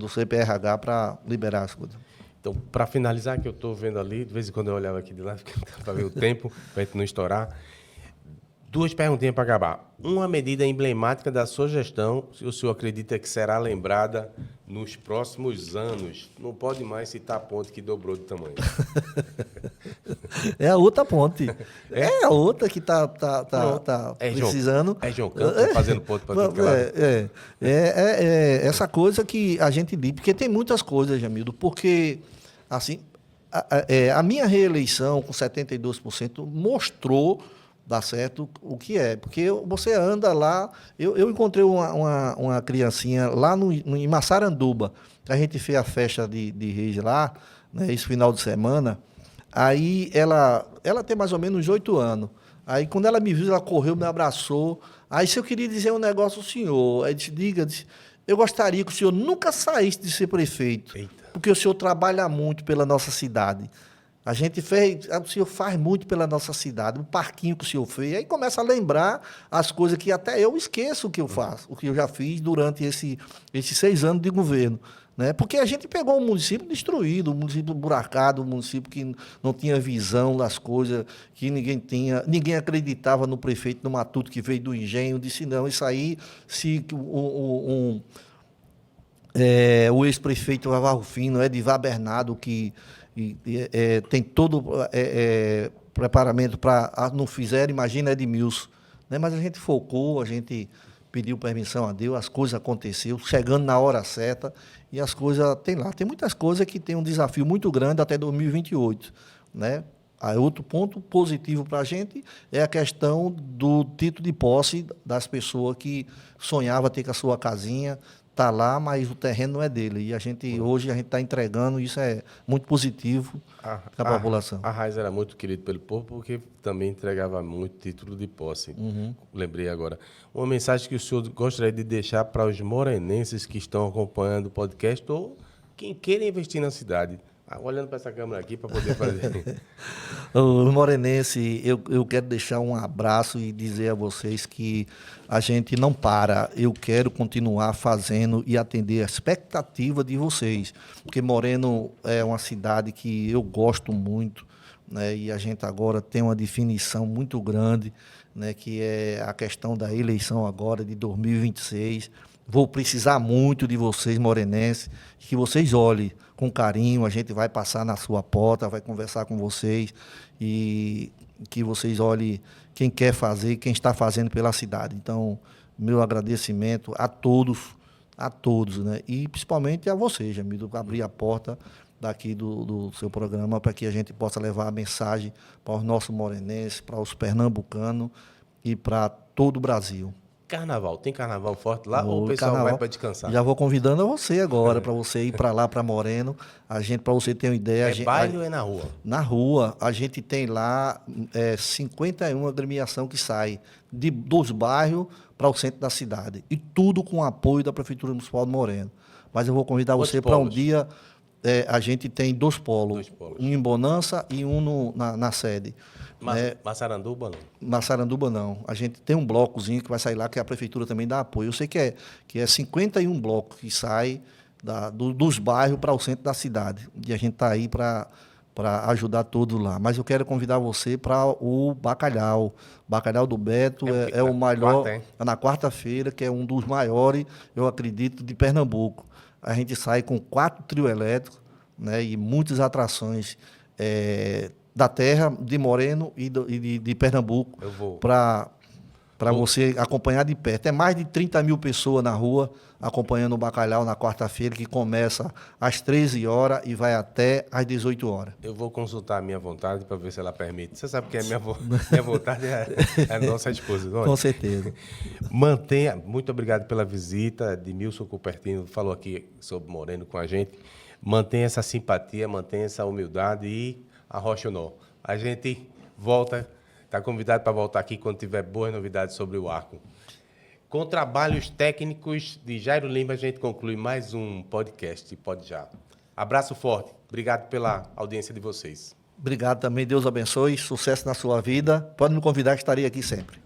CPRH para liberar as coisas. Então, para finalizar, que eu estou vendo ali, de vez em quando eu olhava aqui de lá, para ver o tempo, para a gente não estourar. Duas perguntinhas para acabar. Uma medida emblemática da sua gestão, se o senhor acredita que será lembrada nos próximos anos. Não pode mais citar a ponte que dobrou de tamanho. É a outra ponte. É a outra que está precisando. João Campos fazendo ponte para tudo que lado. Essa coisa que a gente diz, porque tem muitas coisas, Jamildo, porque assim, a minha reeleição com 72% mostrou, dá certo, o que é. Porque você anda lá... Eu encontrei uma criancinha lá em Massaranduba. A gente fez a festa de Reis lá, né, esse final de semana. Aí ela tem mais ou menos 8 anos. Aí quando ela me viu, ela correu, me abraçou. Aí se eu queria dizer um negócio ao senhor, aí disse, eu gostaria que o senhor nunca saísse de ser prefeito. Eita. Porque o senhor trabalha muito pela nossa cidade. O senhor faz muito pela nossa cidade, o parquinho que o senhor fez, aí começa a lembrar as coisas que até eu esqueço o que eu faço, o que eu já fiz durante esses 6 anos de governo. Né? Porque a gente pegou um município destruído, um município buracado, um município que não tinha visão das coisas, que ninguém acreditava no prefeito do Matuto, que veio do engenho, disse, não, isso aí, se o ex-prefeito Rufino, Edivar Bernardo, que tem todo preparamento para não fizer, imagina Edmilson. Né? Mas a gente focou, a gente pediu permissão a Deus, as coisas aconteceram, chegando na hora certa, e as coisas tem muitas coisas que tem um desafio muito grande até 2028. Né? Aí outro ponto positivo para a gente é a questão do título de posse das pessoas que sonhavam ter com a sua casinha, está lá, mas o terreno não é dele. E hoje a gente está entregando, isso é muito positivo para a população. A Raiz era muito querido pelo povo porque também entregava muito título de posse. Lembrei agora. Uma mensagem que o senhor gostaria de deixar para os morenenses que estão acompanhando o podcast ou quem queira investir na cidade. Olhando para essa câmera aqui para poder fazer. O morenense, eu quero deixar um abraço e dizer a vocês que a gente não para. Eu quero continuar fazendo e atender a expectativa de vocês. Porque Moreno é uma cidade que eu gosto muito, né? E a gente agora tem uma definição muito grande, né? Que é a questão da eleição agora de 2026. Vou precisar muito de vocês, morenenses, que vocês olhem com carinho, a gente vai passar na sua porta, vai conversar com vocês e que vocês olhem quem quer fazer, quem está fazendo pela cidade. Então, meu agradecimento a todos, né? E principalmente a você, Jamildo, abrir a porta daqui do seu programa para que a gente possa levar a mensagem para os nossos morenenses, para os pernambucanos e para todo o Brasil. Carnaval, tem carnaval forte lá ou o pessoal vai para descansar? Já vou convidando a você agora, para você ir para lá, para Moreno. Para você ter uma ideia... É baile ou é na rua? Na rua. A gente tem lá 51 agremiação que sai dos bairros para o centro da cidade. E tudo com o apoio da Prefeitura Municipal de Moreno. Mas eu vou convidar você para um dia... a gente tem 2 polos. Um em Bonança e um na sede. Massaranduba não? Massaranduba não. A gente tem um blocozinho que vai sair lá, que a prefeitura também dá apoio. Eu sei que é 51 blocos que sai dos bairros para o centro da cidade. E a gente está aí para ajudar todos lá. Mas eu quero convidar você para o Bacalhau. Bacalhau do Beto é o maior... Na quarta-feira, que é um dos maiores, eu acredito, de Pernambuco. A gente sai com 4 trio elétricos, né, e muitas atrações da terra, de Moreno e de Pernambuco, para você acompanhar de perto. É mais de 30 mil pessoas na rua acompanhando o Bacalhau na quarta-feira, que começa às 13 horas e vai até às 18 horas. Eu vou consultar a minha vontade para ver se ela permite. Você sabe que a minha vontade é a nossa esposa. Não é? Com certeza. Muito obrigado pela visita. Edmilson Cupertino falou aqui sobre Moreno com a gente. Mantenha essa simpatia, mantenha essa humildade e arrocha o nó. A gente volta, está convidado para voltar aqui quando tiver boas novidades sobre o Arco. Com trabalhos técnicos de Jairo Lima, a gente conclui mais um podcast. Pode já. Abraço forte. Obrigado pela audiência de vocês. Obrigado também. Deus abençoe. Sucesso na sua vida. Pode me convidar que estarei aqui sempre.